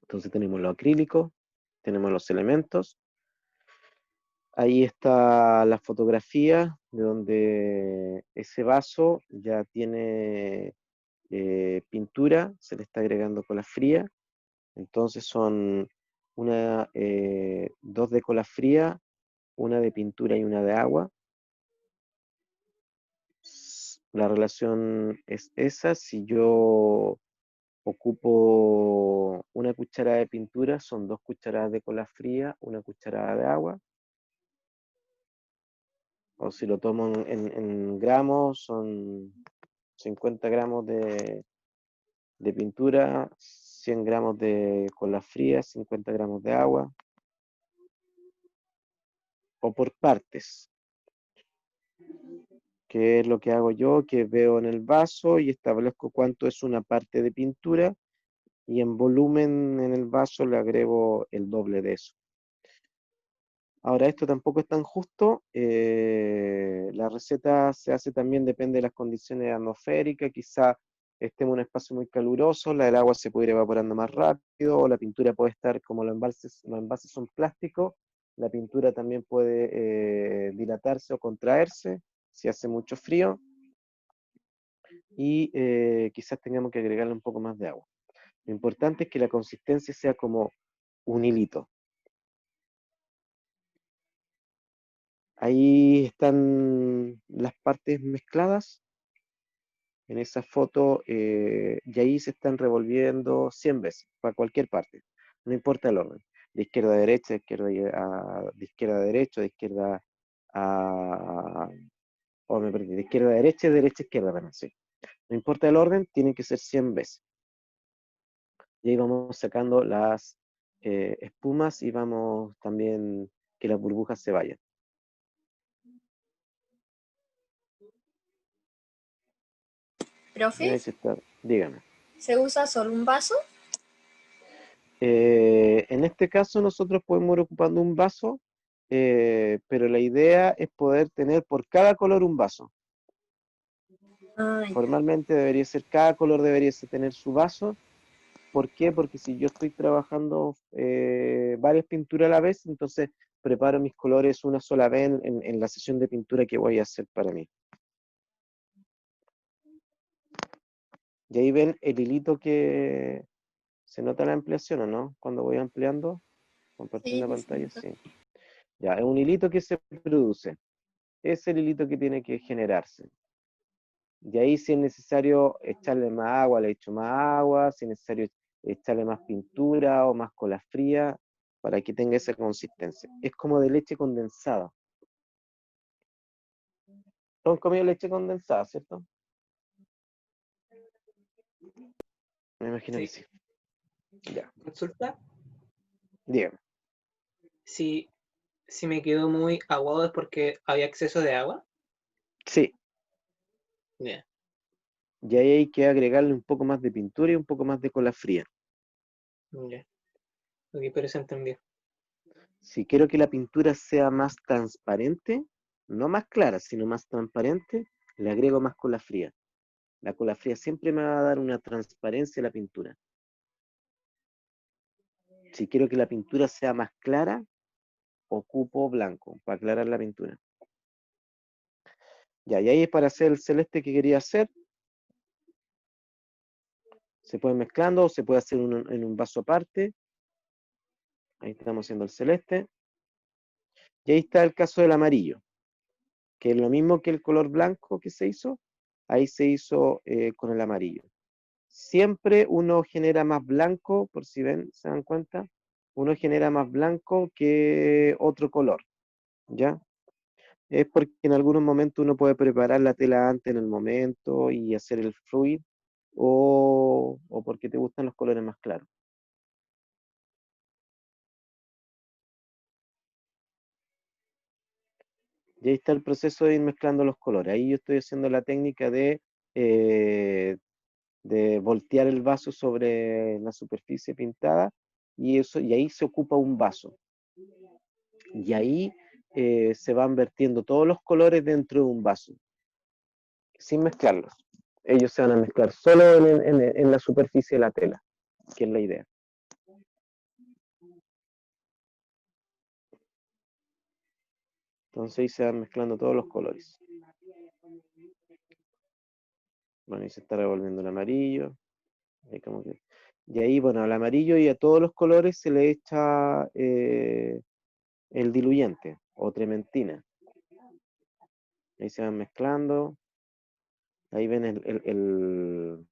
Entonces tenemos los acrílicos, tenemos los elementos. Ahí está la fotografía de donde ese vaso ya tiene pintura, se le está agregando cola fría. Entonces son dos de cola fría, una de pintura y una de agua. La relación es esa. Si yo ocupo una cucharada de pintura, son 2 cucharadas de cola fría, una cucharada de agua. O si lo tomo en gramos, son 50 gramos de pintura, 100 gramos de cola fría, 50 gramos de agua. O por partes, que es lo que hago yo, que veo en el vaso y establezco cuánto es una parte de pintura y en volumen en el vaso le agrego el doble de eso. Ahora, esto tampoco es tan justo. La receta se hace también, depende de las condiciones atmosféricas. Quizá esté en un espacio muy caluroso, la del agua se puede ir evaporando más rápido, o la pintura puede estar, como los envases son plásticos, la pintura también puede dilatarse o contraerse si hace mucho frío. Y quizás tengamos que agregarle un poco más de agua. Lo importante es que la consistencia sea como un hilito. Ahí están las partes mezcladas en esa foto y ahí se están revolviendo 100 veces, para cualquier parte, no importa el orden, de izquierda a derecha, de izquierda a derecha, de izquierda a... me perdí, de izquierda a derecha, de derecha a izquierda, perdón, sí. No importa el orden, tienen que ser 100 veces. Y ahí vamos sacando las espumas y vamos también que las burbujas se vayan. Y Profe, ahí se está, dígame. ¿se usa solo un vaso? En este caso nosotros podemos ir ocupando un vaso, pero la idea es poder tener por cada color un vaso. Ah, ya. Formalmente debería ser, cada color debería tener su vaso. ¿Por qué? Porque si yo estoy trabajando varias pinturas a la vez, entonces preparo mis colores una sola vez en la sesión de pintura que voy a hacer para mí. Y ahí ven el hilito que se nota la ampliación, ¿o no? Cuando voy ampliando, compartiendo Sí, pantalla, sí. sí. Ya, es un hilito que se produce. Es el hilito que tiene que generarse. De ahí si es necesario echarle más agua, le echo más agua, si es necesario echarle más pintura o más cola fría para que tenga esa consistencia. Es como de leche condensada. ¿Todos han comido leche condensada, cierto? Me imagino que sí. Ya, Consulta. dígame. Si me quedó muy aguado es porque había exceso de agua. Sí, Ya. y ahí hay que agregarle un poco más de pintura y un poco más de cola fría. Ya. Ok, pero se entendió. Si quiero que la pintura sea más transparente, no más clara, sino más transparente, le agrego más cola fría. La cola fría siempre me va a dar una transparencia a la pintura. Si quiero que la pintura sea más clara, ocupo blanco para aclarar la pintura. Ya, y ahí es para hacer el celeste que quería hacer. Se puede mezclando o se puede hacer en un vaso aparte. Ahí estamos haciendo el celeste. Y ahí está el caso del amarillo, que es lo mismo que el color blanco que se hizo. Ahí se hizo con el amarillo. Siempre uno genera más blanco, por si ven, se dan cuenta, uno genera más blanco que otro color, ¿ya? Es porque en algunos momentos uno puede preparar la tela antes en el momento y hacer el fluid, o porque te gustan los colores más claros. Y ahí está el proceso de ir mezclando los colores. Ahí yo estoy haciendo la técnica eh, de voltear el vaso sobre la superficie pintada y ahí se ocupa un vaso. Y ahí se van vertiendo todos los colores dentro de un vaso, sin mezclarlos. Ellos se van a mezclar solo en la superficie de la tela, que es la idea. Entonces ahí se van mezclando todos los colores. Bueno, ahí se está revolviendo el amarillo. Y ahí, bueno, al amarillo y a todos los colores se le echa el diluyente o trementina. Ahí se van mezclando. Ahí ven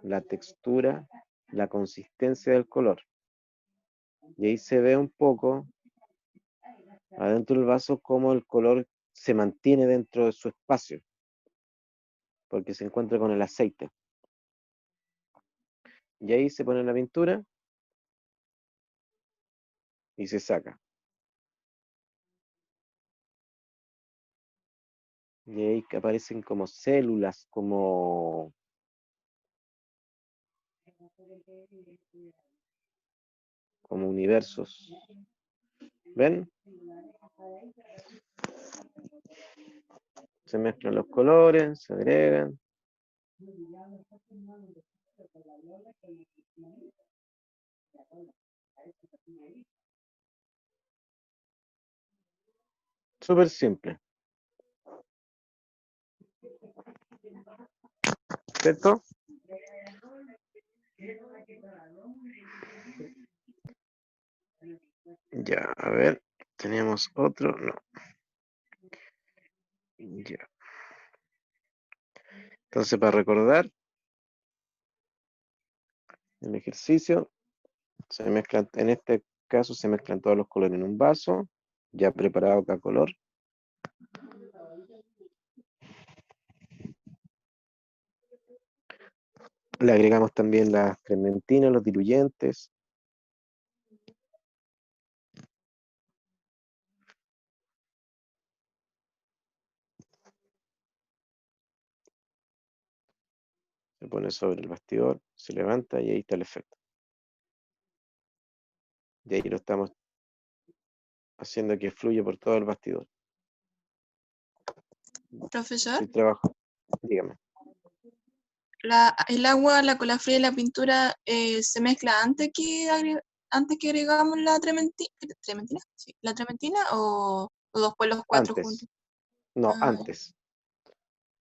la textura, la consistencia del color. Y ahí se ve un poco adentro del vaso cómo el color se mantiene dentro de su espacio, porque se encuentra con el aceite. Y ahí se pone la pintura y se saca. Y ahí que aparecen como células, como universos. ¿Ven? Se mezclan los colores, se agregan. Súper simple. ¿Cierto? Ya, a ver, teníamos otro, no. Ya. Entonces, para recordar el ejercicio, se mezclan, en este caso se mezclan todos los colores en un vaso, ya preparado cada color. Le agregamos también las trementinas, los diluyentes. Se pone sobre el bastidor, se levanta y ahí está el efecto. Y ahí lo estamos haciendo que fluya por todo el bastidor. Profesor, El trabajo, dígame. el agua, la cola fría y la pintura se mezcla antes que agregamos la trementina, sí, la trementina o después los cuatro juntos. Antes, no, Ah,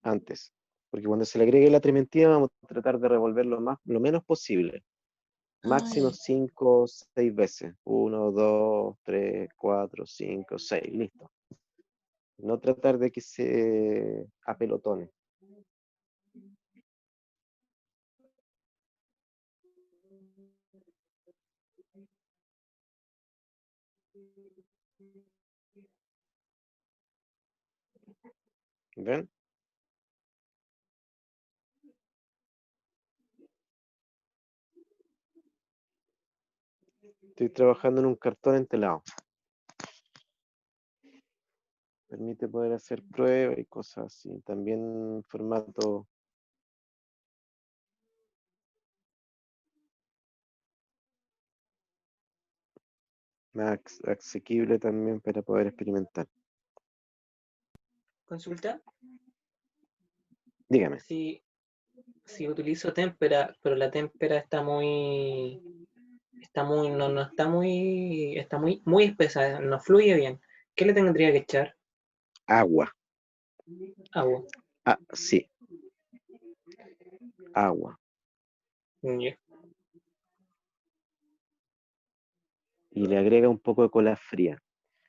antes. Porque cuando se le agregue la trementina vamos a tratar de revolverlo lo menos posible. Máximo ya. 5, 6 veces. 1, 2, 3, 4, 5, 6. Listo. No tratar de que se apelotone. ¿Ven? Estoy trabajando en un cartón entelado. Permite poder hacer pruebas y cosas así. También en formato más asequible también para poder experimentar. Consulta. Dígame. Si utilizo témpera, pero la témpera está muy, no está muy espesa, no fluye bien. ¿Qué le tendría que echar? Agua. Agua. Ah, sí. Agua. Ya. Y le agrega un poco de cola fría.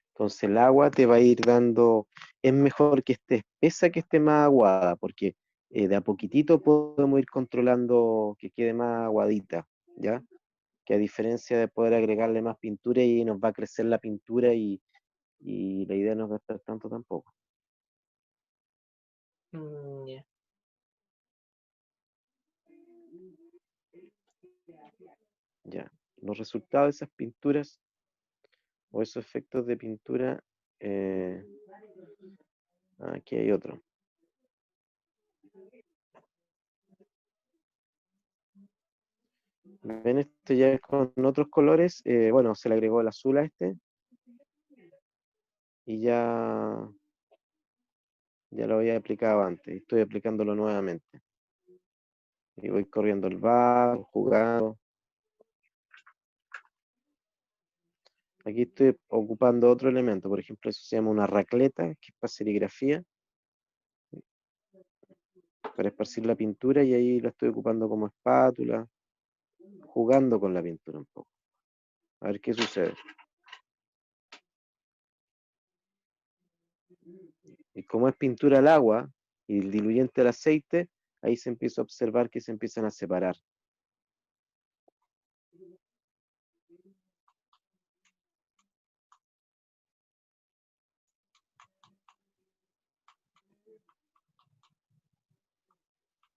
Entonces el agua te va a ir dando, es mejor que esté espesa que esté más aguada, porque de a poquitito podemos ir controlando que quede más aguadita, ¿ya? Que a diferencia de poder agregarle más pintura y nos va a crecer la pintura y la idea no es gastar tanto tampoco. Ya. Ya. Los resultados de esas pinturas o esos efectos de pintura, aquí hay otro. ¿Ven esto ya con otros colores? Bueno, se le agregó el azul a este. Y ya lo había aplicado antes. Estoy aplicándolo nuevamente. Y voy corriendo el bar, jugando. Aquí estoy ocupando otro elemento. Por ejemplo, eso se llama una racleta, que es para serigrafía. Para esparcir la pintura y ahí lo estoy ocupando como espátula. Jugando con la pintura un poco. A ver qué sucede. Y como es pintura al agua y el diluyente al aceite, ahí se empieza a observar que se empiezan a separar.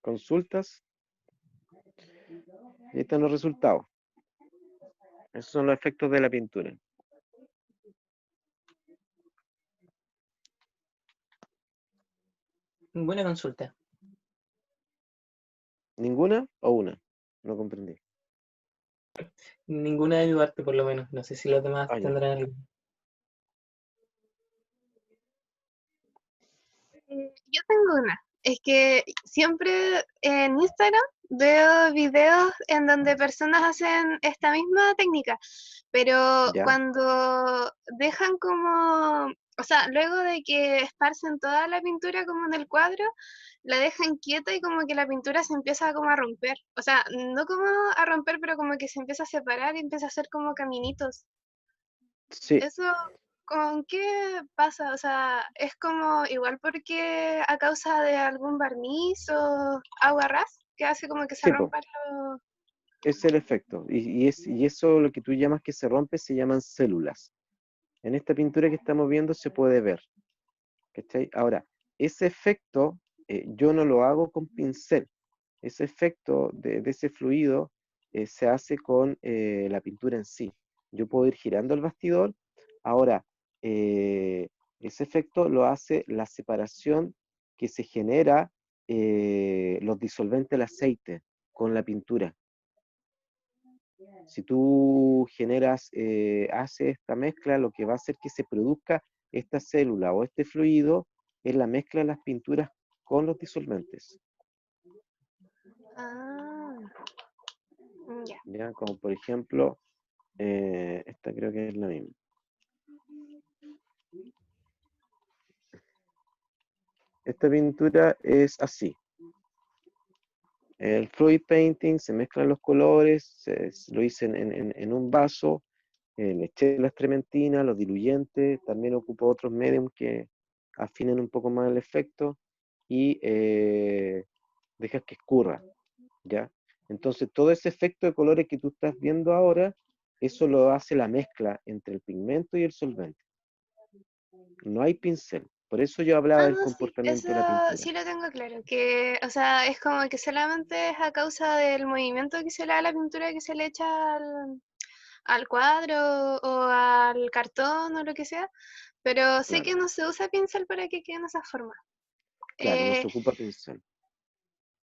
Consultas. Y ahí están los resultados. Esos son los efectos de la pintura. Buena consulta. ¿Ninguna o una? No comprendí. Ninguna de mi parte, por lo menos. No sé si los demás Ah, ya. tendrán algo. Yo tengo una. Es que siempre en Instagram veo videos en donde personas hacen esta misma técnica, pero Ya. cuando dejan como, o sea, luego de que esparcen toda la pintura como en el cuadro, la dejan quieta y como que la pintura se empieza como a romper. O sea, no como a romper, pero como que se empieza a separar y empieza a hacer como caminitos. Sí, ¿Eso con qué pasa? O sea, ¿es como igual porque a causa de algún barniz o agua ras que hace como que se sí, po. rompan los... Es el efecto. Y eso, lo que tú llamas que se rompe, se llaman células. En esta pintura que estamos viendo se puede ver. ¿Cachai? Ahora, ese efecto yo no lo hago con pincel. ese efecto de ese fluido se hace con la pintura en sí. Yo puedo ir girando el bastidor. Ahora, ese efecto lo hace la separación que se genera los disolventes del aceite con la pintura. Si tú haces esta mezcla, lo que va a hacer que se produzca esta célula o este fluido es la mezcla de las pinturas con los disolventes. Ah, ya. ¿Ya? Como por ejemplo, esta creo que es la misma. Esta pintura es así. El fluid painting, se mezclan los colores, lo hice en un vaso, le eché las trementinas, los diluyentes, también ocupo otros mediums que afinen un poco más el efecto y dejas que escurra, ¿ya? Entonces todo ese efecto de colores que tú estás viendo ahora, eso lo hace la mezcla entre el pigmento y el solvente. No hay pincel. Por eso yo hablaba Ah, del no, sí, comportamiento de la eso pintura. sí lo tengo claro, que, o sea, es como que solamente es a causa del movimiento que se le da a la pintura que se le echa al cuadro o al cartón o lo que sea, pero sé que Claro, no se usa pincel para que quede en esa forma. claro, no Eh, se ocupa pincel.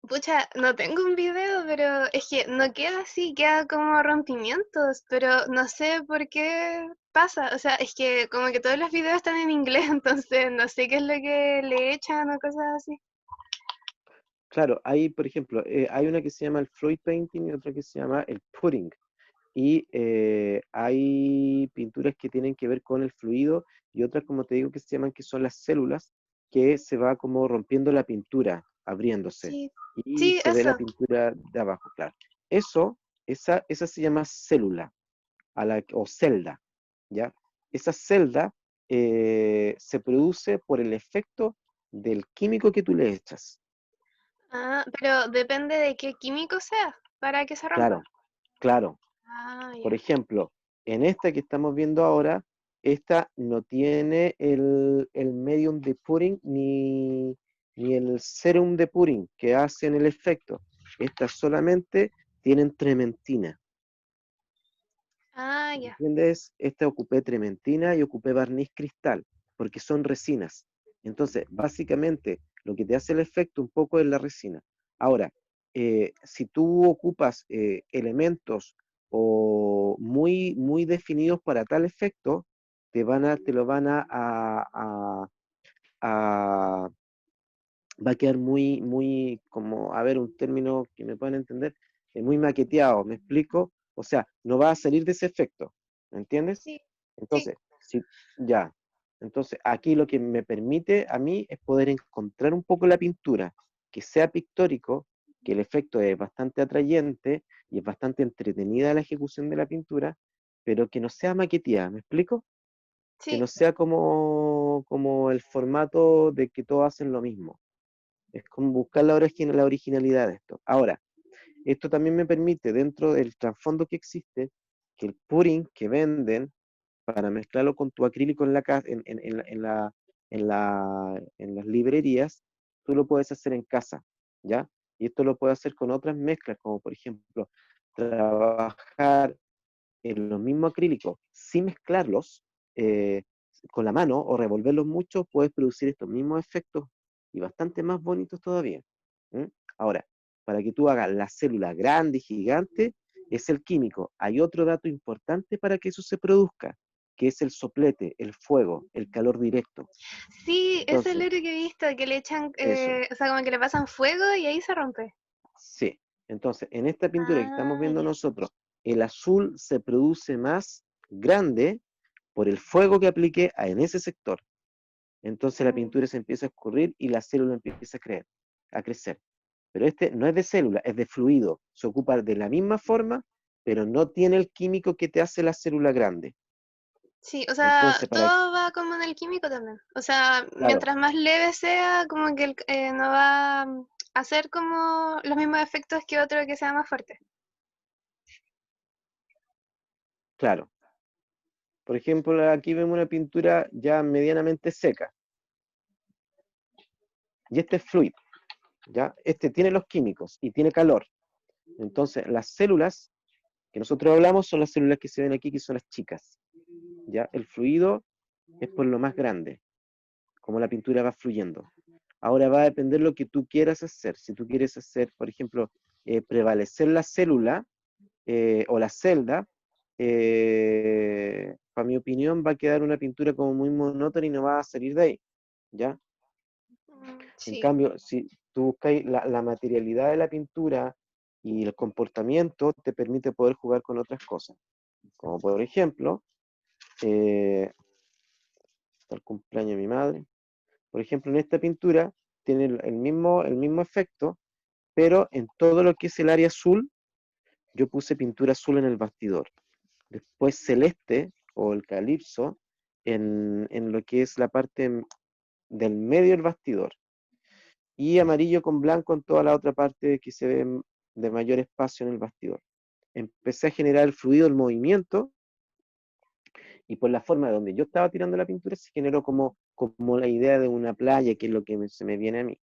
Pucha, no tengo un video, pero es que no queda así, queda como rompimientos, pero no sé por qué pasa. O sea, es que como que todos los videos están en inglés, entonces no sé qué es lo que le echan o cosas así. Claro, hay, por ejemplo, hay una que se llama el fluid painting y otra que se llama el pudding. Y hay pinturas que tienen que ver con el fluido y otras, como te digo, que se llaman que son las células, que se va como rompiendo la pintura, abriéndose, Sí, y sí, se ve la eso. pintura de abajo, claro. Esa se llama célula, o celda, ¿ya? Esa celda se produce por el efecto del químico que tú le echas. Ah, pero depende de qué químico sea para que se rompa. Claro, claro. Ah, Por ya. ejemplo, en esta que estamos viendo ahora, esta no tiene el medium de pudding ni el serum de pudding que hacen el efecto. Estas solamente tienen trementina. Ah, ¿Me ya. entiendes? Esta ocupé trementina y ocupé barniz cristal, porque son resinas. Entonces, básicamente, lo que te hace el efecto un poco es la resina. Ahora, si tú ocupas elementos o muy definidos para tal efecto, te lo van a- va a quedar como, a ver, un término que me puedan entender, muy maqueteado, ¿me explico? O sea, no va a salir de ese efecto, ¿me entiendes? Sí, sí. Entonces, sí, ya. Entonces, aquí lo que me permite a mí es poder encontrar un poco la pintura, que sea pictórico, que el efecto es bastante atrayente y es bastante entretenida la ejecución de la pintura, pero que no sea maqueteada, ¿me explico? Que Sí. no sea como el formato de que todos hacen lo mismo. Es como buscar la originalidad de esto. Ahora, esto también me permite, dentro del trasfondo que existe, que el pudding que venden para mezclarlo con tu acrílico en las librerías, tú lo puedes hacer en casa, ¿ya? Y esto lo puedes hacer con otras mezclas, como por ejemplo, trabajar en los mismos acrílicos sin mezclarlos eh, con la mano o revolverlos mucho, puedes producir estos mismos efectos y bastante más bonitos todavía. ¿M? Ahora, para que tú hagas la célula grande y gigante, es el químico. Hay otro dato importante para que eso se produzca, que es el soplete, el fuego, el calor directo. Sí, eso es Entonces, lo que he visto, que le echan, eso, o sea, como que le pasan fuego y ahí se rompe. sí. Entonces, en esta pintura que estamos Ah, viendo ya. nosotros, el azul se produce más grande por el fuego que apliqué en ese sector. Entonces la Mm, pintura se empieza a escurrir y la célula empieza a crecer. Pero este no es de célula, es de fluido. Se ocupa de la misma forma, pero no tiene el químico que te hace la célula grande. sí, o sea, Entonces, todo va como en el químico también. O sea, claro, mientras más leve sea, como que no va a hacer como los mismos efectos que otro que sea más fuerte. claro. Por ejemplo, aquí vemos una pintura ya medianamente seca. Y este es fluid, ¿ya? Este tiene los químicos y tiene calor. Entonces, las células que nosotros hablamos son las células que se ven aquí, que son las chicas, ¿ya? El fluido es por lo más grande, como la pintura va fluyendo. Ahora va a depender lo que tú quieras hacer. Si tú quieres hacer, por ejemplo, prevalecer la célula o la celda, para mi opinión va a quedar una pintura como muy monótona y no va a salir de ahí, ¿ya? En Sí. cambio, si tú buscas la materialidad de la pintura y el comportamiento, te permite poder jugar con otras cosas. Como por ejemplo, el cumpleaños de mi madre. Por ejemplo, en esta pintura tiene el mismo efecto, pero en todo lo que es el área azul, yo puse pintura azul en el bastidor. Después celeste o el calipso en lo que es la parte del medio del bastidor. Y amarillo con blanco en toda la otra parte que se ve de mayor espacio en el bastidor. Empecé a generar el fluido, el movimiento, y por la forma de donde yo estaba tirando la pintura se generó como la idea de una playa, que es lo que se me viene a mí.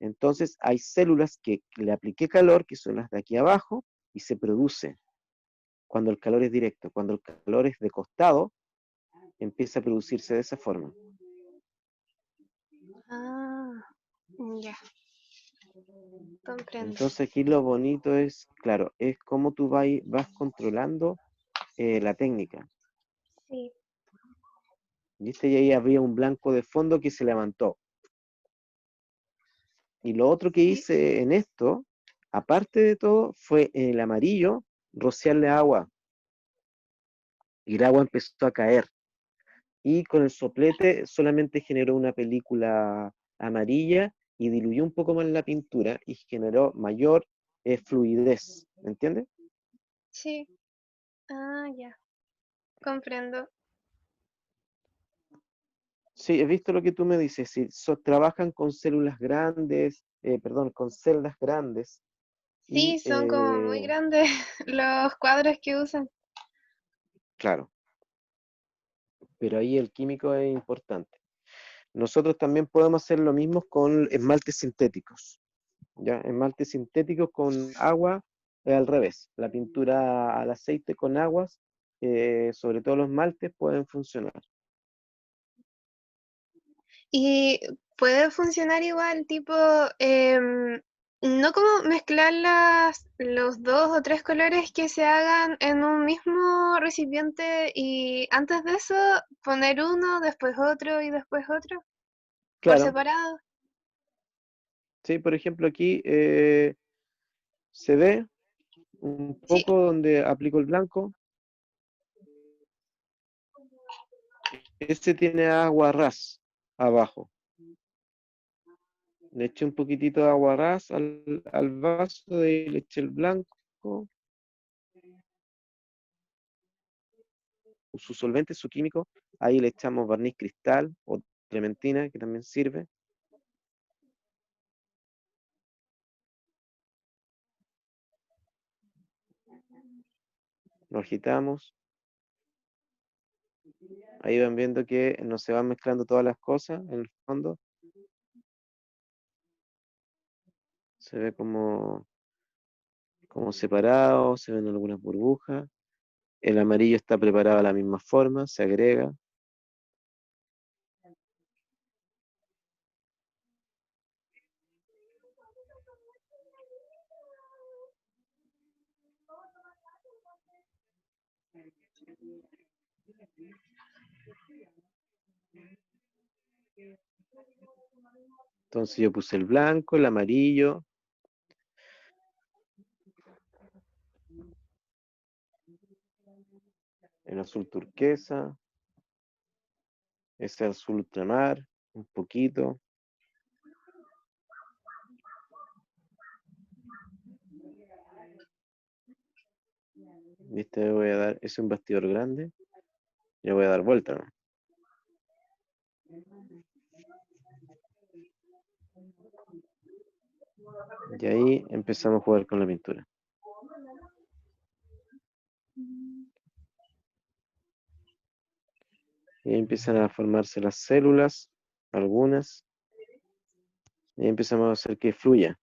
Entonces hay células que le apliqué calor, que son las de aquí abajo, y se produce cuando el calor es directo. Cuando el calor es de costado, empieza a producirse de esa forma. Ah, ya, comprendo. Entonces aquí lo bonito es, claro, es cómo tú vas controlando la técnica. Sí. ¿Viste? Y ahí había un blanco de fondo que se levantó. Y lo otro que hice en esto, aparte de todo, fue en el amarillo rociarle agua. Y el agua empezó a caer. Y con el soplete solamente generó una película amarilla y diluyó un poco más la pintura y generó mayor fluidez. ¿Me entiendes? Sí. Ah, ya, comprendo. Sí, he visto lo que tú me dices. Si trabajan con células grandes, perdón, con celdas grandes y, Sí, son como muy grandes los cuadros que usan. claro, pero ahí el químico es importante. Nosotros también podemos hacer lo mismo con esmaltes sintéticos. ¿Ya? Esmaltes sintéticos con agua es al revés. La pintura al aceite con aguas, sobre todo los esmaltes, pueden funcionar. Y puede funcionar igual, tipo, no como mezclar los dos o tres colores que se hagan en un mismo recipiente y antes de eso poner uno, después otro y después otro, por Claro, separado. sí, por ejemplo aquí se ve un Sí. poco donde aplico el blanco. Este tiene agua ras abajo. Le eché un poquitito de agua ras al vaso, de le eché el blanco, su solvente, su químico. Ahí le echamos barniz cristal o trementina, que también sirve. Lo agitamos. Ahí van viendo que no se van mezclando todas las cosas en el fondo. Se ve como separado, se ven algunas burbujas. El amarillo está preparado de la misma forma, se agrega. Entonces yo puse el blanco, el amarillo, el azul turquesa, ese azul ultramar, un poquito. ¿Viste? Le voy a dar, es un bastidor grande, le voy a dar vuelta, ¿no? Y ahí empezamos a jugar con la pintura. Y ahí empiezan a formarse las células, algunas. Y empezamos a hacer que fluya.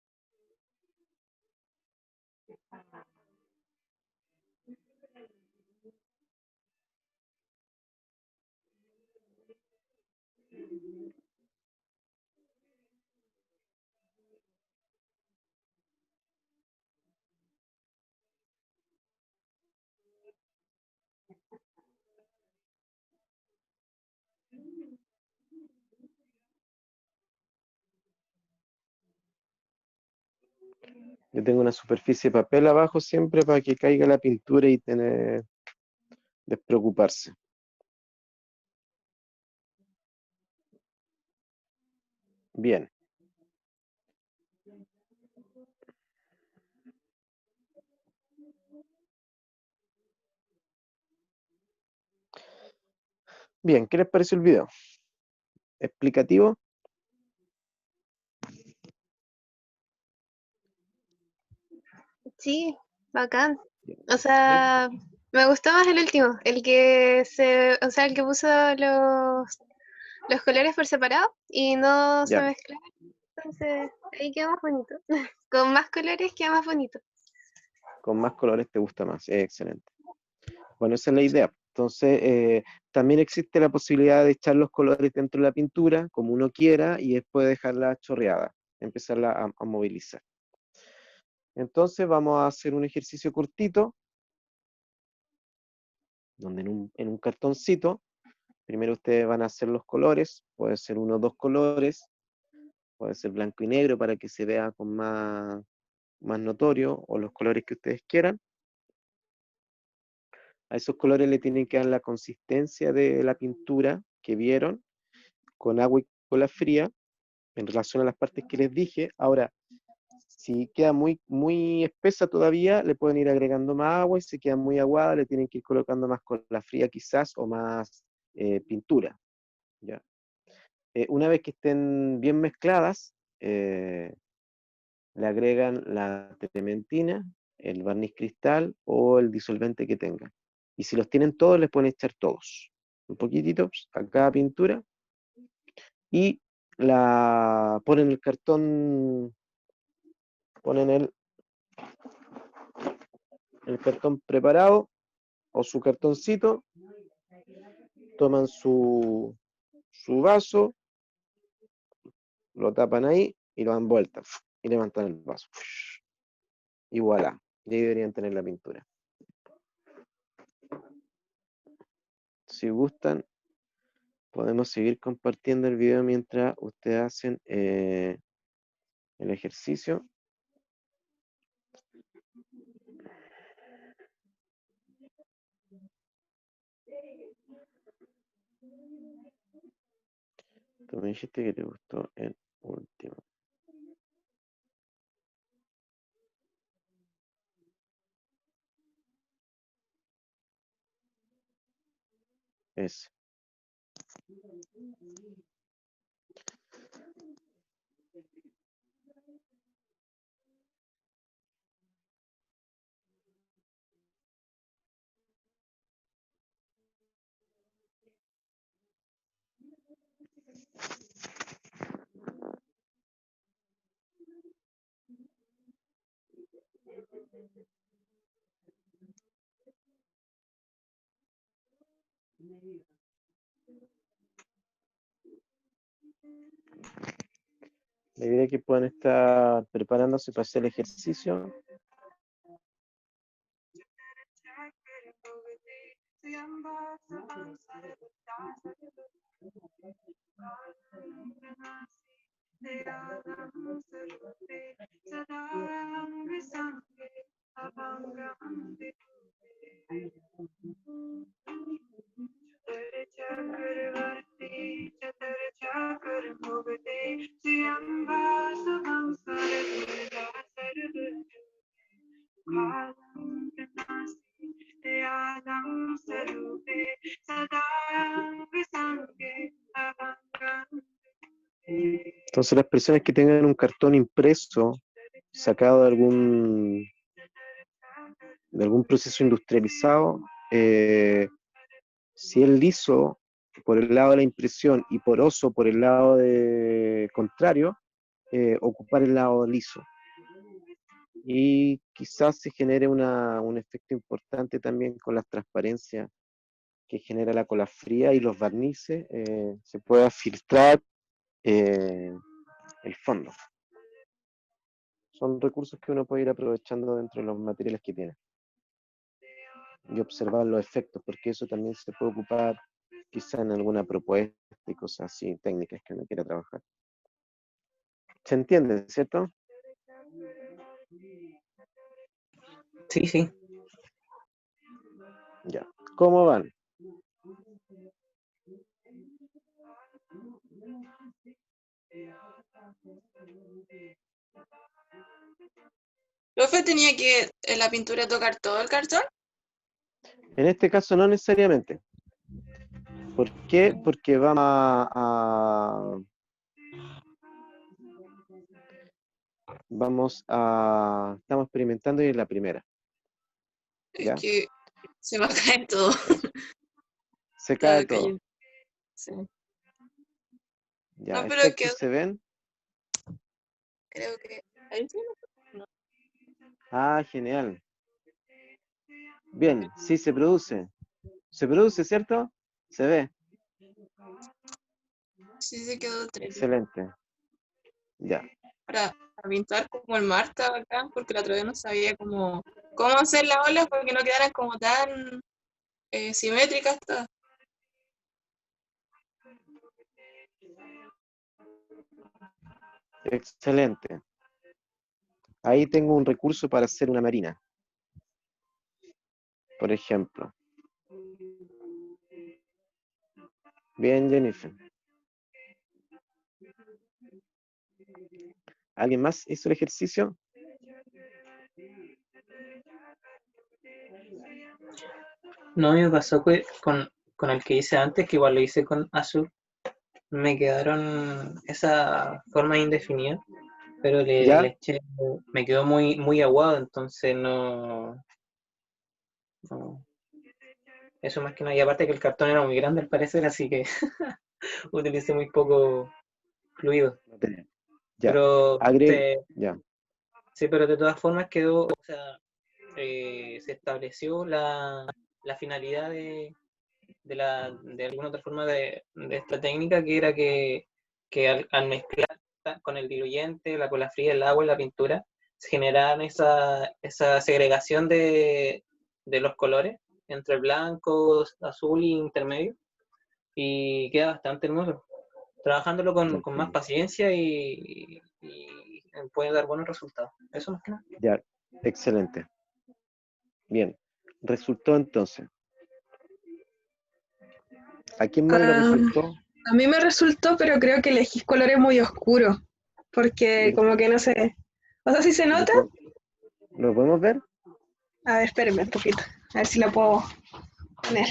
Yo tengo una superficie de papel abajo siempre para que caiga la pintura y tener despreocuparse. Bien. Bien, ¿qué les pareció el video? ¿Explicativo? Sí, bacán. O sea, me gustó más el último, el que o sea, el que puso los colores por separado y no se Ya, mezclaron. Entonces, ahí queda más bonito. Con más colores queda más bonito. con más colores te gusta más. Excelente. Bueno, esa es la idea. Entonces, también existe la posibilidad de echar los colores dentro de la pintura, como uno quiera, y después dejarla chorreada, empezarla a movilizar. Entonces, vamos a hacer un ejercicio cortito, donde en un cartoncito, primero ustedes van a hacer los colores, puede ser uno o dos colores, puede ser blanco y negro para que se vea con más notorio, o los colores que ustedes quieran. A esos colores le tienen que dar la consistencia de la pintura que vieron, con agua y cola fría, en relación a las partes que les dije. Ahora, si queda muy espesa todavía, le pueden ir agregando más agua, y si queda muy aguada, le tienen que ir colocando más cola fría quizás, o más pintura. ¿Ya? Una vez que estén bien mezcladas, le agregan la trementina, el barniz cristal o el disolvente que tengan. Y si los tienen todos, les pueden echar todos. Un poquitito a cada pintura. Y la ponen el cartón, ponen el cartón preparado o su cartoncito, toman su vaso, lo tapan ahí y lo dan vuelta y levantan el vaso. Y voilà, y ahí deberían tener la pintura. Si gustan, podemos seguir compartiendo el video mientras ustedes hacen el ejercicio. Tú me dijiste que te gustó el último. Ese. La idea es que puedan estar preparándose para hacer el ejercicio. Entonces las personas que tengan un cartón impreso, sacado de algún proceso industrializado, si es liso por el lado de la impresión y poroso por el lado contrario, ocupar el lado liso. Y quizás se genere un efecto importante también con las transparencias que genera la cola fría y los barnices, se pueda filtrar el fondo. Son recursos que uno puede ir aprovechando dentro de los materiales que tiene y observar los efectos, porque eso también se puede ocupar quizá en alguna propuesta y cosas así, técnicas que uno quiera trabajar. ¿Se entiende, cierto? Sí, sí. Ya. ¿Cómo van? ¿Profe tenía que en la pintura tocar todo el cartón? En este caso no necesariamente. ¿Por qué? Porque vamos estamos experimentando y es la primera. ¿Ya? Es que se me va a caer todo. Se Estaba cae todo. cayendo. Sí. Ya, No, pero que efectos se ven. creo que. Ahí sí, ¿no? Ah, genial. Bien, sí se produce. Se produce, ¿cierto? Se ve. Sí se quedó 3. Excelente. Ya. Para pintar como el mar estaba acá, porque la otra vez no sabía cómo hacer las olas para que no quedaran como tan simétricas todas. Excelente. Ahí tengo un recurso para hacer una marina. Por ejemplo. Bien, Jennifer. ¿Alguien más hizo el ejercicio? No me pasó con el que hice antes, que igual lo hice con azul. Me quedaron esa forma indefinida, pero le ¿Ya? eché, me quedó muy aguado, entonces no. Eso más que nada. Y aparte que el cartón era muy grande al parecer, así que utilicé muy poco fluido. Ya. Pero Ya. sí, pero de todas formas quedó, o sea, se estableció la finalidad de alguna otra forma de esta técnica, que era que al mezclar con el diluyente, la cola fría, el agua y la pintura, se generaban esa segregación de los colores entre blanco, azul y intermedio, y queda bastante hermoso. Trabajándolo con más paciencia y puede dar buenos resultados. Eso más que nada. Ya. Excelente. Bien. Resultó entonces. ¿A quién más le resultó? A mí me resultó, pero creo que elegí colores muy oscuros, porque como que no sé. O sea, si se nota. ¿Lo podemos ver? A ver, espérenme un poquito. A ver si lo puedo poner.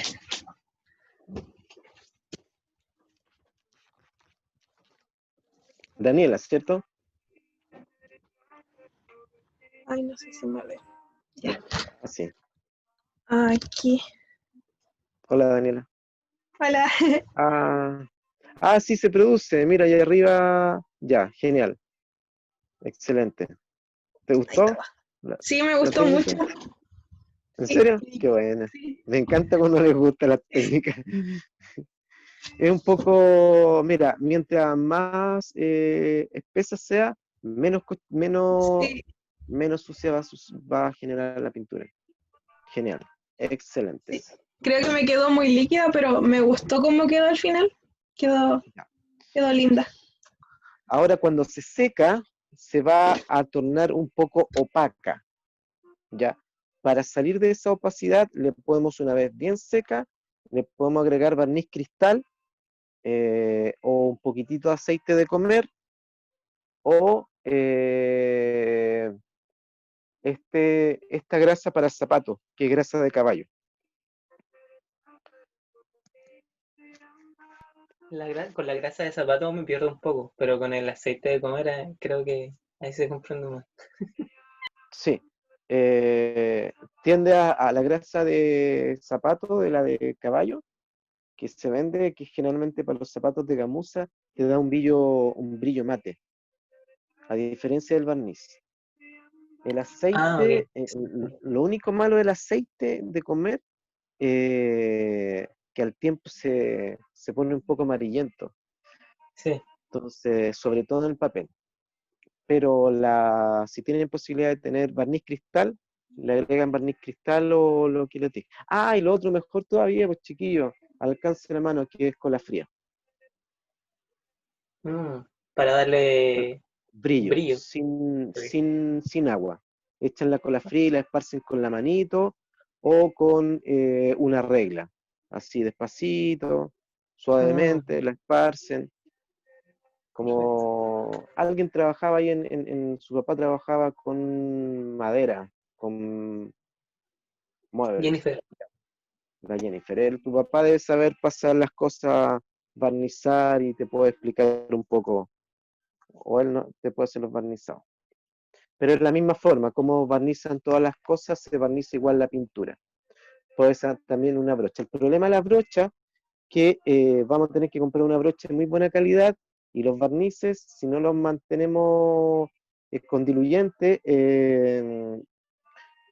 Daniela, ¿cierto? Ay, no sé si me ve. Ya. Así. Aquí. Hola, Daniela. Hola. Sí se produce. Mira, ahí arriba. Ya, genial. Excelente. ¿Te gustó? Sí, me gustó mucho. ¿En Sí, serio? Qué buena. sí. Me encanta cuando les gusta la técnica. Es un poco, mira, mientras más espesa sea, Sí. menos sucia va a generar la pintura. Genial. Excelente. Sí. Creo que me quedó muy líquida, pero me gustó cómo quedó al final. Quedó linda. Ahora cuando se seca, se va a tornar un poco opaca. ¿Ya? Para salir de esa opacidad, le podemos, una vez bien seca, le podemos agregar barniz cristal o un poquitito de aceite de comer o esta grasa para zapatos, que es grasa de caballo. Con la grasa de zapato me pierdo un poco, pero con el aceite de comer creo que ahí se comprende más. Sí. Tiende a la grasa de zapato, de la de caballo, que se vende, que generalmente para los zapatos de gamuza te da un brillo mate. a diferencia del barniz. El Ah, aceite, ok. Sí, lo único malo del aceite de comer, que al tiempo se pone un poco amarillento, sí. entonces, sobre todo en el papel. Pero si tienen posibilidad de tener barniz cristal, le agregan barniz cristal o lo que les diga. Ah, y lo otro mejor todavía, pues chiquillos, al alcance de la mano, que es cola fría. Mm, para darle Brillo, brillo. Sí. sin agua. Echan la cola fría y la esparcen con la manito o con una regla. Así despacito, Ah, suavemente, la esparcen. perfecto. Como alguien trabajaba ahí su papá trabajaba con madera, con muebles. Jennifer. La Jennifer, tu papá debe saber pasar las cosas, barnizar y te puede explicar un poco, o él no, te puede hacer los barnizados. Pero es la misma forma, como barnizan todas las cosas, se barniza igual la pintura. Puede ser también una brocha. El problema de la brocha que vamos a tener que comprar una brocha de muy buena calidad y los barnices, si no los mantenemos con diluyente,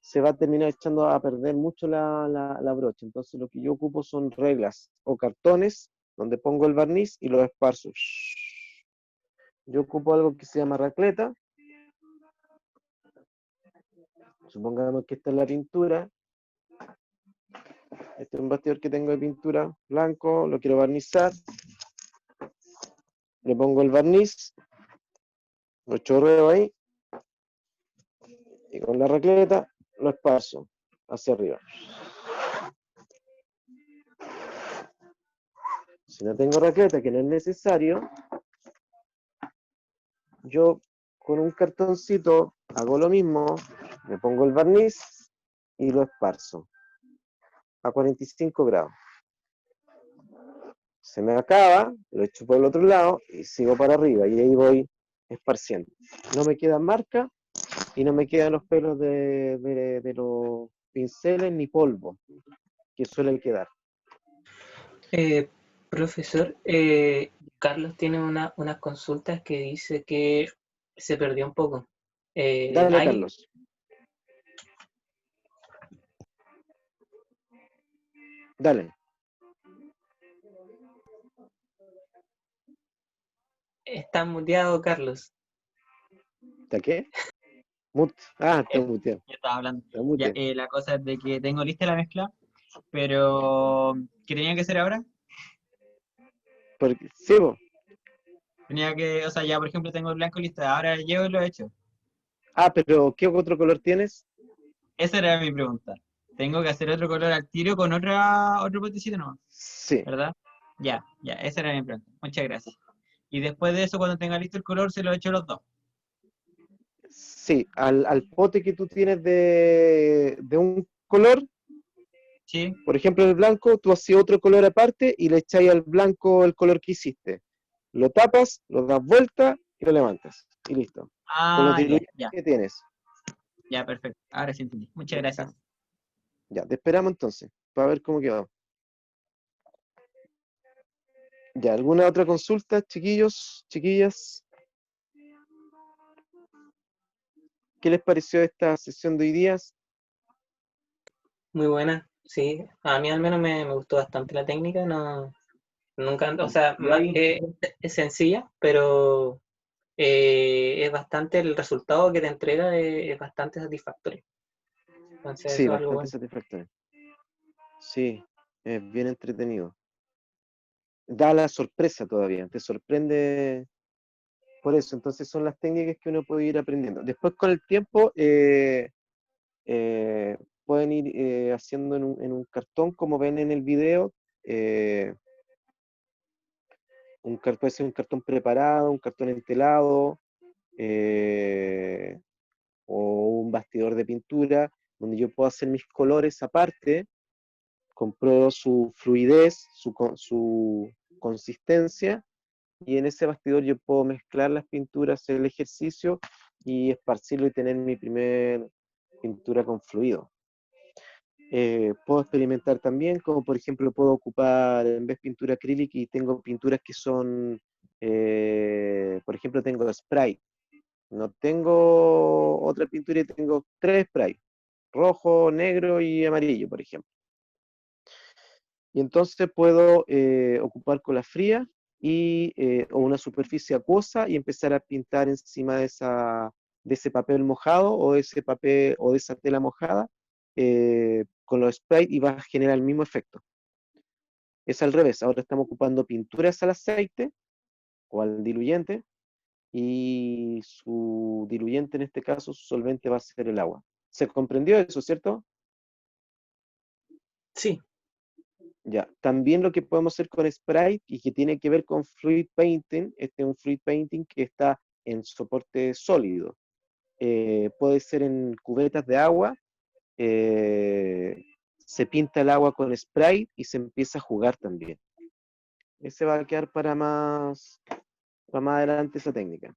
se va a terminar echando a perder mucho la brocha. Entonces lo que yo ocupo son reglas o cartones donde pongo el barniz y lo esparzo. Yo ocupo algo que se llama racleta. Supongamos que esta es la pintura. Este es un bastidor que tengo de pintura blanco, lo quiero barnizar. Le pongo el barniz, lo chorreo ahí y con la racleta lo esparzo hacia arriba. Si no tengo racleta, que no es necesario, yo con un cartoncito hago lo mismo, me pongo el barniz y lo esparzo a 45 grados. Se me acaba, lo echo por el otro lado y sigo para arriba y ahí voy esparciendo. No me quedan marcas y no me quedan los pelos de los pinceles ni polvo que suelen quedar. Profesor, Carlos tiene unas consultas que dice que se perdió un poco. Dale, Hay, Carlos. Dale. está muteado, Carlos. ¿Está qué? Está Eh, muteado. Yo estaba hablando. Está Ya, muteado. la cosa es de que tengo lista la mezcla, pero ¿qué tenía que hacer ahora? Porque, sí, vos. Tenía que, o sea, ya por ejemplo tengo el blanco listo, ahora llego y lo he hecho. Pero ¿qué otro color tienes? Esa era mi pregunta. Tengo que hacer otro color al tiro con otro potecito nomás, Sí. ¿verdad? Ya, esa era mi pregunta. Muchas gracias. Y después de eso, cuando tenga listo el color, se lo echo los dos. Sí, al pote que tú tienes de un color, ¿Sí? por ejemplo el blanco, tú haces otro color aparte y le echáis al blanco el color que hiciste. Lo tapas, lo das vuelta y lo levantas. Y listo. Con los Ah, ya, diluyentes ya, que tienes. ya, perfecto. Ahora sí entendí. Muchas gracias. Ya, te esperamos entonces, para ver cómo quedó. Ya, ¿alguna otra consulta, chiquillos, chiquillas? ¿Qué les pareció esta sesión de hoy día? Muy buena, sí. A mí al menos me gustó bastante la técnica. No, nunca, o sea, es sencilla, pero es bastante, el resultado que te entrega es bastante satisfactorio. Entonces Sí, eso es algo bastante bueno. satisfactorio. Sí, es bien entretenido. Da la sorpresa todavía, te sorprende por eso. Entonces son las técnicas que uno puede ir aprendiendo. Después con el tiempo eh, pueden ir haciendo en un cartón, como ven en el video, puede ser un cartón preparado, un cartón entelado, eh, o un bastidor de pintura, donde yo puedo hacer mis colores aparte, compruebo su fluidez, su consistencia, y en ese bastidor yo puedo mezclar las pinturas, hacer el ejercicio y esparcirlo y tener mi primer pintura con fluido. Puedo experimentar también, como por ejemplo puedo ocupar en vez de pintura acrílica y tengo pinturas que son, por ejemplo tengo spray, No tengo otra pintura y tengo 3 sprays, rojo, negro y amarillo, por ejemplo. Y entonces puedo ocupar cola fría o una superficie acuosa y empezar a pintar encima de ese papel mojado o de ese papel o de esa tela mojada con los sprays y va a generar el mismo efecto. Es al revés, ahora estamos ocupando pinturas al aceite o al diluyente y su diluyente en este caso, su solvente va a ser el agua. ¿Se comprendió eso, cierto? Sí, Ya, también lo que podemos hacer con Sprite y que tiene que ver con Fluid Painting, este es un Fluid Painting que está en soporte sólido. Puede ser en cubetas de agua, eh, se pinta el agua con Sprite y se empieza a jugar también. Ese va a quedar para más adelante esa técnica.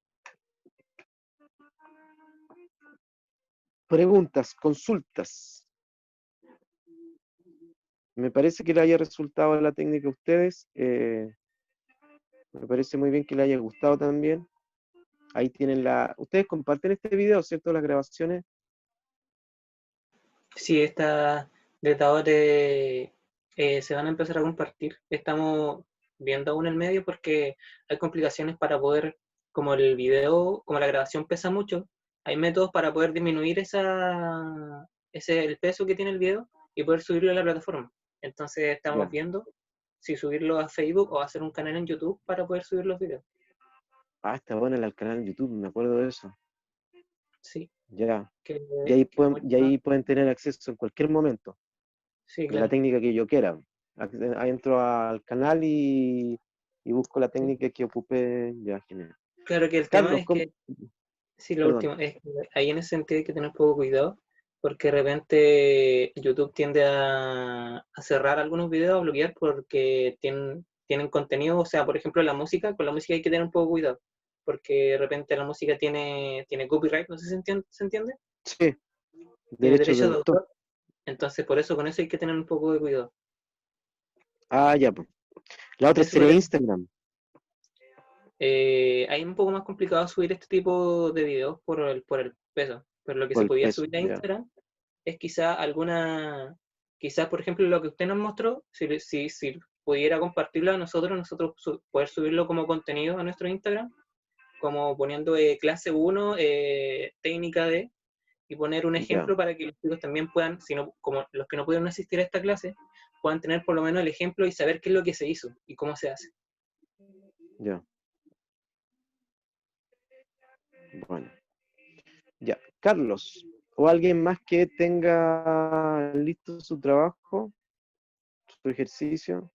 Preguntas, consultas. Me parece que le haya resultado la técnica a ustedes. Me parece muy bien que le haya gustado también. Ahí tienen Ustedes comparten este video, ¿cierto? Las grabaciones. sí, estas retadores se van a empezar a compartir. Estamos viendo aún el medio porque hay complicaciones para poder, como el video, como la grabación pesa mucho, hay métodos para poder disminuir el peso que tiene el video y poder subirlo a la plataforma. Entonces estamos Ya. viendo si subirlo a Facebook o hacer un canal en YouTube para poder subir los videos. Ah, está bueno el canal de YouTube, me acuerdo de eso. Sí, Ya. que, Y ahí pueden tener acceso en cualquier momento. sí, De la claro. técnica que yo quiera. Ahí entro al canal y busco la técnica que ocupe. Ya, genial. Claro que el tema Carlos, es que sí, lo perdón. último, es que ahí en ese sentido hay que tener poco cuidado, porque de repente YouTube tiende a cerrar algunos videos, a bloquear porque tienen contenido, o sea, por ejemplo, la música, con la música hay que tener un poco cuidado, porque de repente la música tiene copyright, no sé si se entiende, Sí, tiene derechos de derechos de autor. autor, entonces por eso con eso hay que tener un poco de cuidado. Ah, ya, pues. La otra Eso sería podría- Instagram. Hay un poco más complicado subir este tipo de videos por el peso, pero lo que Por se el podía peso, subir a ya. Instagram es quizás por ejemplo lo que usted nos mostró, si pudiera compartirlo a nosotros poder subirlo como contenido a nuestro Instagram, como poniendo clase 1, técnica de, y poner un Ya, ejemplo para que los chicos también puedan, si no, como los que no pudieron asistir a esta clase, puedan tener por lo menos el ejemplo y saber qué es lo que se hizo y cómo se hace. ya. Bueno. Ya. Carlos, o alguien más que tenga listo su trabajo, su ejercicio.